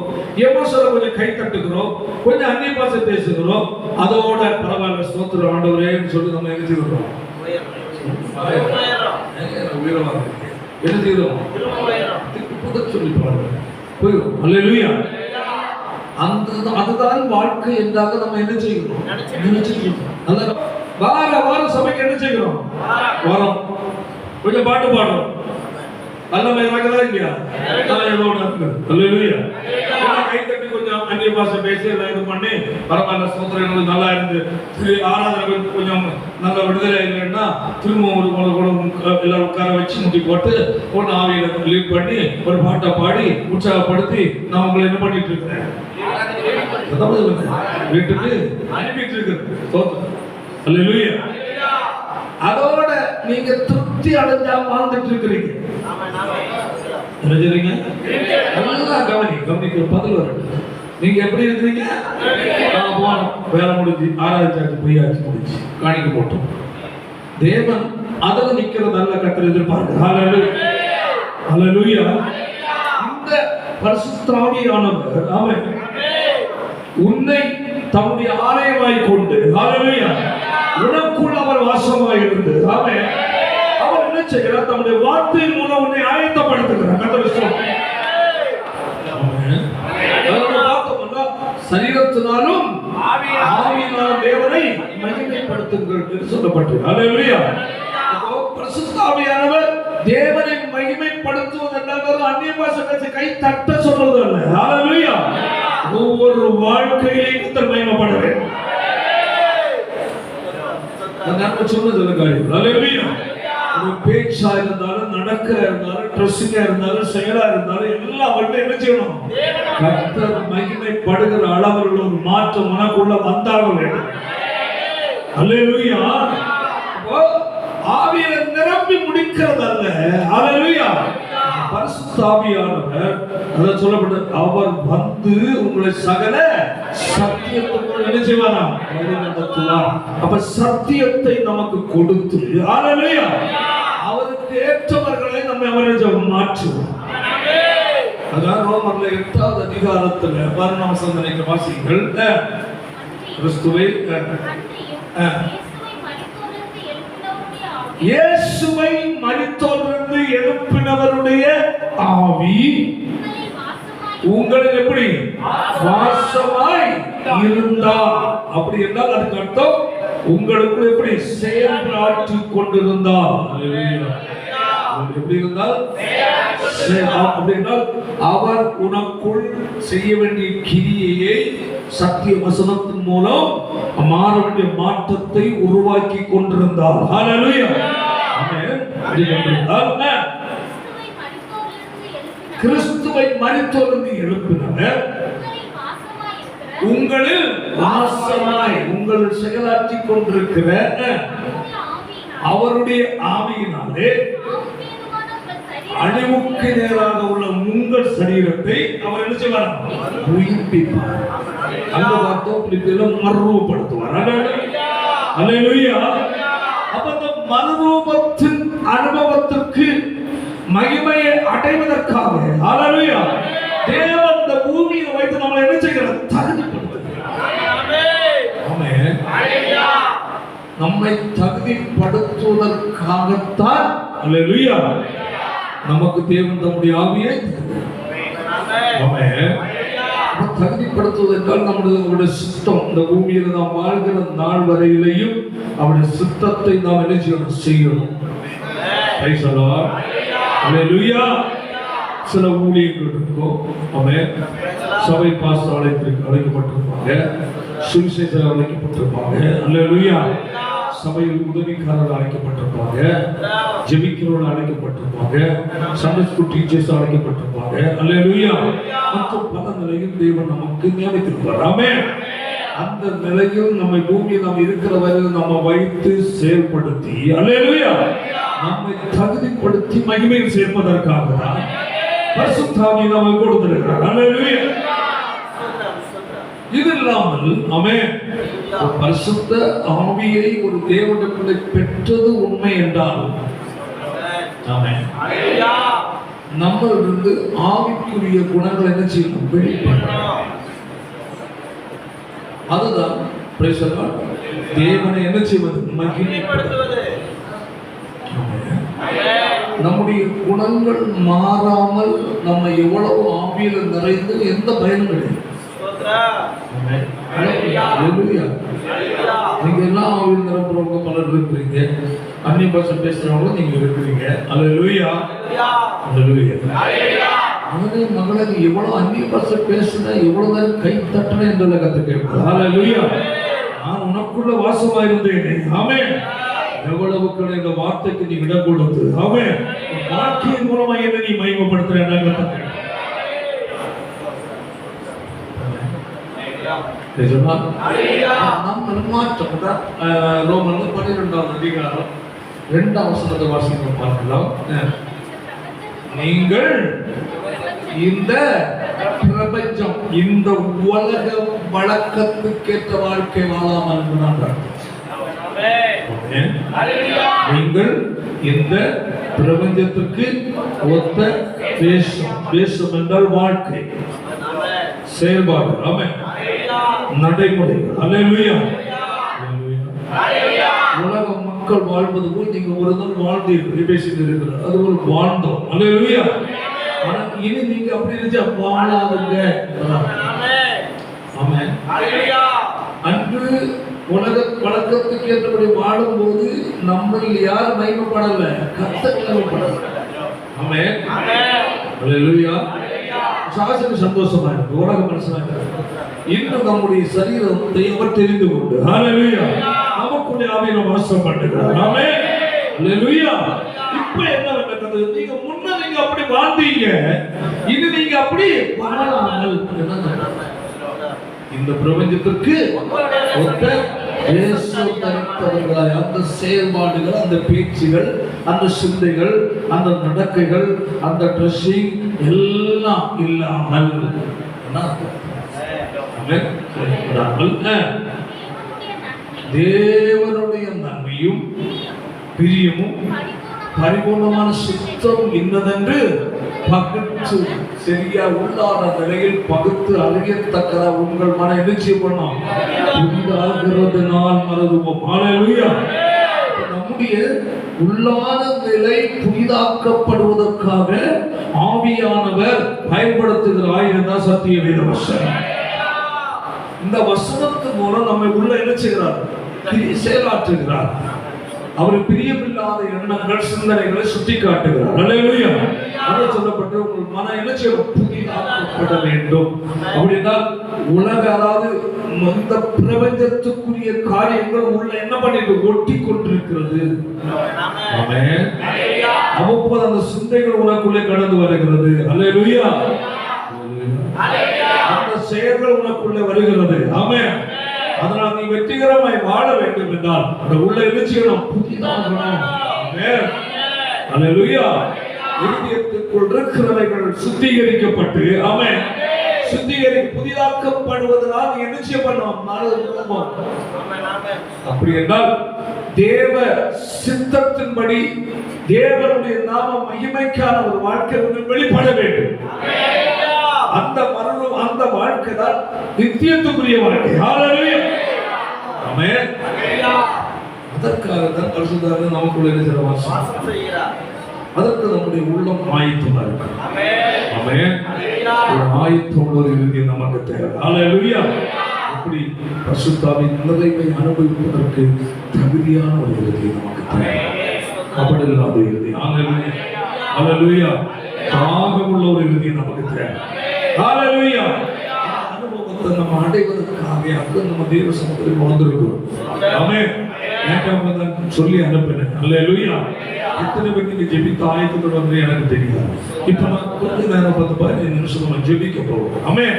எமோஷனல் கொஞ்சம் கை தட்டுகிறோம், கொஞ்சம் அந்நிய பாஷை பேசுகிறோம், அதோட பரவாயில்ல ஸ்தோத்திரம் ஆண்டவரேன்னு சொல்லி நம்ம என்ன செய்கிறோம்? என்ன செய்கிறோம்? சொல்லி பாருங்க போயிடும். அல்லேலூயா. அதுதான் வாழ்க்கை என்றாக நம்ம என்ன செய்கிறோம்? நினைச்சிருக்கோம். வாரம் சபைக்கு என்ன செய்கிறோம்? வரோம், கொஞ்சம் பாட்டு பாடுறோம், வல்லமை இருக்குதா இல்லையா? அல்லேலூயா. கை தட்டி கொஞ்சம் அந்நிய பாஷை பேசி எல்லாம் இது பண்ணி பரவாயில்ல ஸ்தோத்திரம் நல்லா இருந்து ஆராதனை கொஞ்சம் நல்ல விடுதலை இல்லைன்னா திரும்ப ஒரு எல்லாரும் உட்கார வச்சு முட்டி போட்டு ஒன்று ஆவியில லீட் பண்ணி ஒரு பாட்டை பாடி உற்சாகப்படுத்தி நான் உங்களை என்ன பண்ணிட்டு இருக்கிறேன்? வீட்டுக்கு அனுப்பிட்டு இருக்கிறேன். அல்லேலூயா. அதோட நீங்க திருப்தி அடைஞ்சா வாழ்ந்துட்டு இருக்கிறீங்க. நல்லா கவனிக்கிற பதில் வரும். நீங்க எப்படி இருக்கிறீங்க? போனோம், வேலை முடிஞ்சு ஆராய்ச்சி பொய்யாச்சு முடிச்சு காணிக்க போட்டோம். தேவன் அதில் நிக்கிறது நல்ல கட்டளை எதிர்பார்க்கிறார். அல்லேலூயா. இந்த பரிசுத்த ஆவியானவர் அவன் உன்னை தம்முடைய ஆலயமாய் கொண்டு, அல்லேலூயா, உனக்குள் அவர் வாசமாய் இருந்து அவர் என்ன செய்கிறார்? தம்முடைய வார்த்தையின் மூலம் உன்னை ஆயத்தப்படுத்துகிறார். சரீரத்தினாலும் ஆவியினாலும் தேவனை மகிமைப்படுத்துங்கள் என்று சொல்லப்பட்டது. அல்லேலூயா. பரிசுத்த ஆவியானவர் தேவனை மகிமைப்படுத்துவது என்றால் அந்நிய பாஷை கை தட்ட சொல்றது அல்ல. அல்லேலூயா. ஒவ்வொரு வாழ்க்கையிலையும் கர்த்தர் மகிமைப்பட வேண்டும். பேச்சா இருந்தாலும், நடக்க இருந்தாலும், ட்ரெஸ்ஸிங்கா இருந்தாலும், செயலா இருந்தாலும் எல்லாம் வந்து என்ன செய்யணும்? கர்த்தர் மகிமைப்படுகிற அளவில் ஒரு மாற்றம் உனக்குள்ள வந்தாக வேண்டும். அல்லேலூயா. ஆவியில நிரம்பி முடிக்கிறதல்ல. அல்லேலூயா. பரிசுத்த ஆவியானவர் அதான் சொல்லப்பட்டது, அவர் வந்து உங்களை சகல சத்தியத்துக்குள் என்ன செய்வாராம்? அப்ப சத்தியத்தை நமக்கு கொடுத்து, அல்லேலூயா, அவருக்கு ஏற்றவர்களை நம்ம அவரை மாற்றுவோம். அதான் ரோமர்ல 8வது அதிகாரத்துல பரிணாம சிந்தனைக்கு வாசிங்கள். கிறிஸ்துவை இயேசுவை மரித்தோரிலிருந்து எழுப்பினவருடைய ஆவி உங்களில் எப்படி வாசமாய் இருந்தா, அப்படி என்றால் அதுக்கு அர்த்தம் உங்களுக்கு எப்படி செயலாற்றிக் கொண்டிருந்தார். எப்படி இருந்தால் அப்படின்னா அவர் உனக்குள் செய்ய வேண்டிய கிரியையை சத்திய வசனத்தின் மூலம் மாற வேண்டிய மாற்றத்தை உருவாக்கி கொண்டிருந்தார். ஹல்லேலூயா. ஆமென். கிறிஸ்துவை மரித்தோரிலிருந்து எழுப்பினவர் உங்களில் வாசமாய் உங்கள் செயலாற்றிக் கொண்டிருக்கிற அவருடைய ஆவியினாலே அழிவுக்கு நேராக உள்ள உங்கள் சரீரத்தை அவர் என்ன செய்வார்? உயிர்ப்பிப்பார். அந்த வார்த்தை மறுரூபப்படுத்துவார். அல்லேலூயா. அப்ப இந்த மறுரூபத்தின் அனுபவத்திற்கு மகிமையை அடைவதற்காக அல்லேலூயா தேவன் இந்த பூமியை வைத்து நம்மளை என்ன செய்கிறார்? தகுதிப்படுத்துகிறார். ஆமென். நம்மை தகுதிப்படுத்துவதற்காகத்தான் அல்லேலூயா நமக்கு தேவன் தம்முடைய ஆவியை தகுதிப்படுத்துவது என்றால் நம்முடைய சித்தம் இந்த பூமியில் நாம் வாழ்கிற நாள் வரையிலையும் அவருடைய சித்தத்தை நாம் என்ன செய்யணும்? சில ஊழியர்கள் இருக்கும். அவன் சபை பாஸ்டர் அழைக்கப்பட்டிருப்பாங்க, சுவிசேஷர் அழைக்கப்பட்டிருப்பாங்க. அல்லேலூயா. சபையில் உதவிக்காரர்கள் அழைக்கப்பட்டிருப்பாங்க, ஜெபிக்கிறவர்கள் அழைக்கப்பட்டிருப்பாங்க, சண்டே ஸ்கூல் டீச்சர்ஸ் அழைக்கப்பட்டிருப்பாங்க. அல்லேலூயா. மற்றும் பல நிலையில் தேவன் நமக்கு நியமித்திருப்பார். ஆமென். அந்த நிலையில் நம்மை பூமியில் நாம் இருக்கிற வரையில் நம்ம வைத்து செயல்படுத்தி, அல்லேலூயா, நம்மை தகுதிப்படுத்தி மகிமையில் சேர்ப்பதற்காக தான் பரிசுத்த ஆவியை நமக்கு கொடுத்திருக்கிறார். அல்லேலூயா. இது இல்லாமல் ஆமென், பரிசுத்த ஆவியை ஒரு தேவனுடைய பிள்ளை பெற்றது உண்மை என்றால் ஆமென், நம்மளிருந்து ஆவிக்குரிய குணங்கள் என்ன செய்யணும்? வெளிப்படணும். அதுதான் praise the Lord, தேவனை என்ன செய்வது? மகிமைப்படுத்துவது. நம்முடைய குணங்கள் மாறாமல் நம்ம எவ்வளவு ஆவியில் நிறைந்து எந்த பயனும் கிடையாது. நீங்க எல்லாம் ஆவியில் நிரப்புறவங்க பலர் இருக்கிறீங்க, அந்நிய பாஷை பேசுறவங்க நீங்க இருக்கிறீங்க. அல்லேலூயா. அல்லேலூயா. அவனே மகளை நீ எவ்வளவு அந்நிய பாஷை பேசுன, எவ்வளவு நேரம் கை தட்டுன என்றதை கத்துக்க. அல்லேலூயா. நான் உனக்குள்ள வாசமாயிருந்தேனே. ஆமென். எவ்வளவு இந்த வார்த்தைக்கு நீ இடம் கொடுத்து, ஆமென், வார்த்தையின் மூலமா என்ன நீ மகிமைப்படுத்துற என்ன கத்துக்க. ரோமன் 12ஆம் அதிகாரம் 2ஆம் வசனத்தை வாசிக்க பார்க்கலாம். நீங்கள் இந்த பிரபஞ்சம், இந்த உலக வழக்கத்துக்கேற்ற வாழ்க்கை வாழாமல் என்றார். நீங்கள் இந்த பிரபஞ்சத்துக்கு ஒத்த வேஷம் என்றால் வாழ்க்கை, செயல்பாடு, ஆமென், நடைமுறை. அல்லேலூயா. உலக மக்கள் வாழ்வது போல் நீங்க ஒரு நாள் வாழ்ந்தீர்கள், பேசியிருக்கிறார், அது ஒரு வாழ்ந்தோம். அல்லேலூயா. ஆனா இனி நீங்க அப்படி இருந்துச்சா வாழாதுங்க. ஆமென். அன்று உலக பழக்கத்துக்கு ஏற்றபடி வாழும்போது நம்மளில் யார் மகிமைப்படல? கர்த்தர் மகிமைப்படல. ஆமென். அல்லேலூயா. சாசன சந்தோஷமா இருக்கு, உலக மனுஷனா இருக்கு. இன்னும் நம்முடைய சரீரத்தை அவர் தெரிந்து கொண்டு, ஹல்லேலூயா, நமக்குள்ளே ஆவியில வாசம் பண்ணுகிறார். ஆமென். அல்லேலூயா. இப்போ என்ன நடக்குது? நீங்க முன்ன நீங்க அப்படி வாழ்ந்தீங்க, இனி நீங்க அப்படி வாழாமல் இந்த பிரபஞ்சத்திற்கு ஒத்த வேஷம் தரித்தவர்களாய் அந்த செயல்பாடுகள், அந்த பேச்சுகள், அந்த சிந்தைகள், அந்த நடக்கைகள், அந்த ட்ரெஸ்ஸிங் எல்லாம் இல்லாமல் தேவனுடைய நன்மையும் பிரியமும் பரிபூர்ணமான சுத்தம் இன்னதென்று பகுத்து, சரியா உள்ளான நிலையில் பகுத்து அறியத்தக்கதா உங்கள் மன நிச்சயம் பண்ணோம். புதிதாகிறதுனால் மறந்துவோம். ஹல்லேலூயா. நம்முடைய உள்ளான நிலை புதிதாக்கப்படுவதற்காக ஆவியானவர் பயன்படுத்துகிற ஆயுதம் தான் சத்திய வேத வசனம். இந்த வசனத்தின் மூலம் நம்மை உள்ள என்ன செய்கிறார்? செயலாற்றுகிறார். அவர் பிரியமில்லாத எண்ணங்கள், சிந்தனைகளை சுட்டி காட்டுகிறார். அல்லேலூயா. அது சொல்லப்பட்டு உங்கள் மன என்ன செய்யும்? புதிதாக்கப்பட வேண்டும். அப்படின்னா உலக, அதாவது இந்த பிரபஞ்சத்துக்குரிய காரியங்கள் உள்ள என்ன பண்ணிட்டு ஒட்டி கொண்டிருக்கிறது. ஆமென். அவ்வப்போது அந்த சிந்தைகள் உனக்குள்ளே கடந்து வருகிறது. அல்லேலூயா. அந்த செயல்கள் உனக்குள்ளே வருகிறது. ஆமென். அதனால் நீ வெற்றிகரமாய் வாழ வேண்டும் என்றால் அந்த உள்ள நிச்சயம் புதிதாகணும். ஆமென். அல்லேலூயா. இதயத்துக்குள் இருக்கிறவைகள் சுத்திகரிக்கப்பட்டு, ஆமென், புதிதாக்கப்படுவதனால் நீ என்ன செய்ய பண்ணணும்? அப்படி என்றால் தேவ சித்தத்தின்படி தேவனுடைய நாம மகிமைக்கான ஒரு வாழ்க்கை வெளிப்பட வேண்டும். அந்த மரணம், அந்த வாழ்க்கை தான் நித்தியத்துக்குரிய வாழ்க்கை. ஹல்லேலூயா. ஆமென். அதற்காக தான் பரிசுத்தர் நமக்குள்ள இருக்கிற வாசம் செய்கிறார். அதற்கு நம்முடைய உள்ளம் ஆயத்தமா இருக்கு. ஆமென். ஒரு ஆயத்தம் ஒரு இருதயம் நமக்கு தேவை. ஹல்லேலூயா. அப்படி பரிசுத்தாவின் நிறைவை அனுபவிப்பதற்கு தகுதியான ஒரு இருதயம் நமக்கு தேவை. அப்படி இல்லாத இருதயம், ஹல்லேலூயா, ஹல்லேலூயா, தாகமுள்ள ஒரு இருதயம் நமக்கு தேவை. ஹல்லேலூயா. அனுபவத்தை நம்ம அடைவதற்காக அங்க நம்ம தேவ சமூகத்தில் வந்திருக்கிறோம். ஆமென். நான் சொல்லி அனுப்பினேன். அல்லேலூயா. எத்தனை பேர் நீங்க ஜெபித்த ஆயத்தத்தோட வந்து எனக்கு தெரியாது. இப்ப நான் கொஞ்ச நேரம் 10-15 நிமிஷம் நம்ம ஜெபிக்க போறோம். ஆமென்.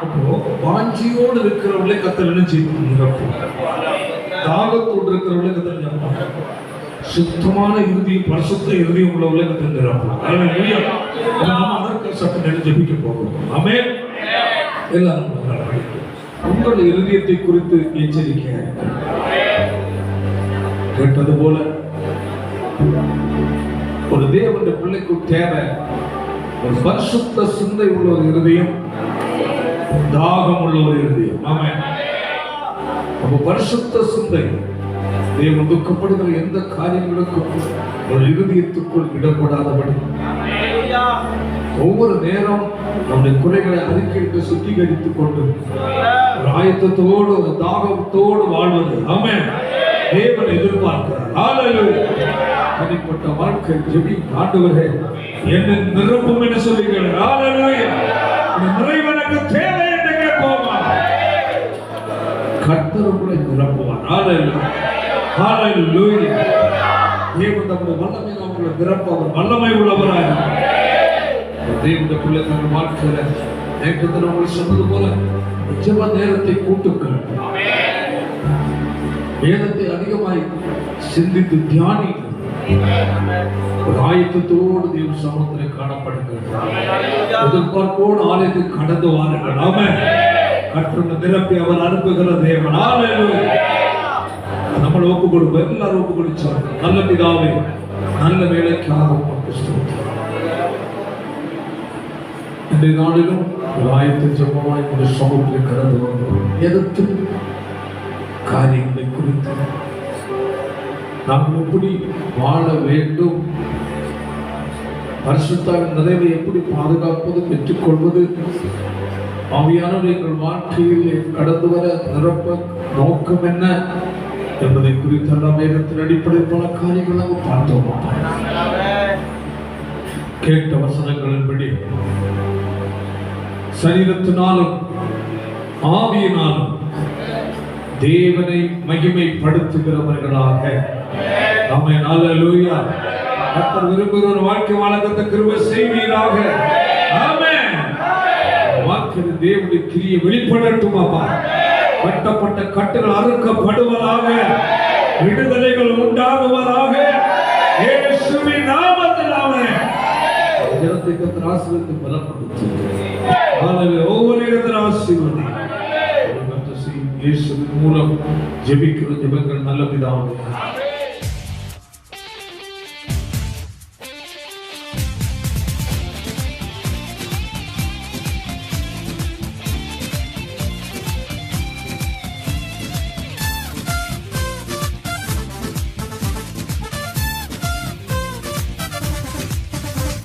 அப்போ வாஞ்சியோடு இருக்கிறவர்களே கர்த்தர் என்ன செய்வார்? தாகத்தோடு இருக்கிறவர்களே கர்த்தர் நிரப்புவார். சுத்தமான இருதயம், பரிசுத்த இருதயம் உள்ளவர்களே கர்த்தர் நிரப்புவார். அல்லேலூயா. நாம அதற்கு சற்று நேரம் ஜெபிக்க போறோம். ஆமென். எல்லாரும் உங்கள் இருதயத்தை குறித்து எச்சரிக்கை. கேட்டது போல ஒரு தேவனுடைய பிள்ளைக்கு தேவை ஒரு பரிசுத்த சிந்தை உள்ள ஒரு இருதயம், தாகம் உள்ள ஒரு இருதயம். ஆமென். அப்ப பரிசுத்த சிந்தை தேவன் துக்கப்படுகிற எந்த காரியங்களுக்கும் ஒரு இருதயத்துக்குள் இடப்படாதபடி ஒவ்வொரு நேரம் நம்முடைய குறைகளை அறிக்கையிட்டு சுத்திகரித்துக் கொண்டு ஒரு ஆயத்தத்தோடு ஒரு தாகத்தோடு வாழ்வது ஆமென் தேவன் எதிர்பார்க்கிறார். ஹல்லேலூயா. தனிப்பட்ட வாழ்க்கை ஜெபி ஆண்டவரே என்னை நிரப்பும் என்று சொல்லுங்கள். ஹல்லேலூயா. நிறைவனுக்கு தேவை என்று கேட்போமா? கர்த்தர் உங்களை நிரப்புவார். ஹல்லேலூயா. ஹல்லேலூயா. தேவன் தம்முடைய வல்லமை உங்களை நிரப்ப வல்லமை உள்ளவராய் தேவனுடைய பிள்ளைகள் வாழ்க்கையில நேற்று உங்களுக்கு சொன்னது போல ஜெப நேரத்தை கூட்டுக்கள், வேதத்தை அதிகமாய் சிந்தித்து தியானிகள், ஒரு ஆயத்தத்தோடு தேவ சமூகத்தில் காணப்படுங்கள். எதிர்பார்ப்போடு ஆலயத்துக்கு கடந்து வாருங்கள். ஆமென். கற்றுள்ள நிரப்பி அவர் அனுப்புகிற தேவன். ஹல்லேலூயா. நம்மளை ஒப்பு கொடுப்போம். எல்லாரும் ஒப்பு கொடுச்சோம். நல்ல பிதாவே, நல்ல வேலைக்காக உமக்கு ஸ்தோத்திரம். இன்றைய நாளிலும் ஆயத்த ஜெபமாய் ஒரு சமூகத்தில் கடந்து வந்தோம். எதிர்த்து காரியங்களை குறித்து நாம் எப்படி வாழ வேண்டும், பரிசுத்தாவின் நிறைவை எப்படி பாதுகாப்பது, பெற்றுக்கொள்வது, ஆவியானவர் எங்கள் வாழ்க்கையில் கடந்து வர நிரப்ப நோக்கம் என்ன என்பதை குறித்தெல்லாம் வேதத்தின் அடிப்படையில் பல காரியங்கள் நாம் பார்த்தோம். கேட்ட வசனங்களின்படி சரீரத்தினாலும் ஆவியினாலும் தேவனை மகிமைப்படுத்துகிறவர்களாக ஆமென். ஹல்லேலூயா. கர்த்தர் விரும்புகிற ஒரு வாழ்க்கை வாழ கிருபை செய்வீராக. ஆமென். வாழ்க்கையில் தேவனுடைய கிரியை வெளிப்படட்டும். அப்பா, கட்டப்பட்ட கட்டுகள் அறுக்கப்படுவதாக, விடுதலைகள் உண்டாகுவதாக இயேசுவின் நாமத்தில். ஆமென். ஜனத்தை கர்த்தர் ஆசீர்வதித்து பலப்படுத்துகிறார். ஹல்லேலூயா. ஒவ்வொரு இடத்தில் ஆசீர்வதி. இயேசுவின் மூலம் ஜெபிக்கிற ஜெபங்கள் நல்ல பிதாவே.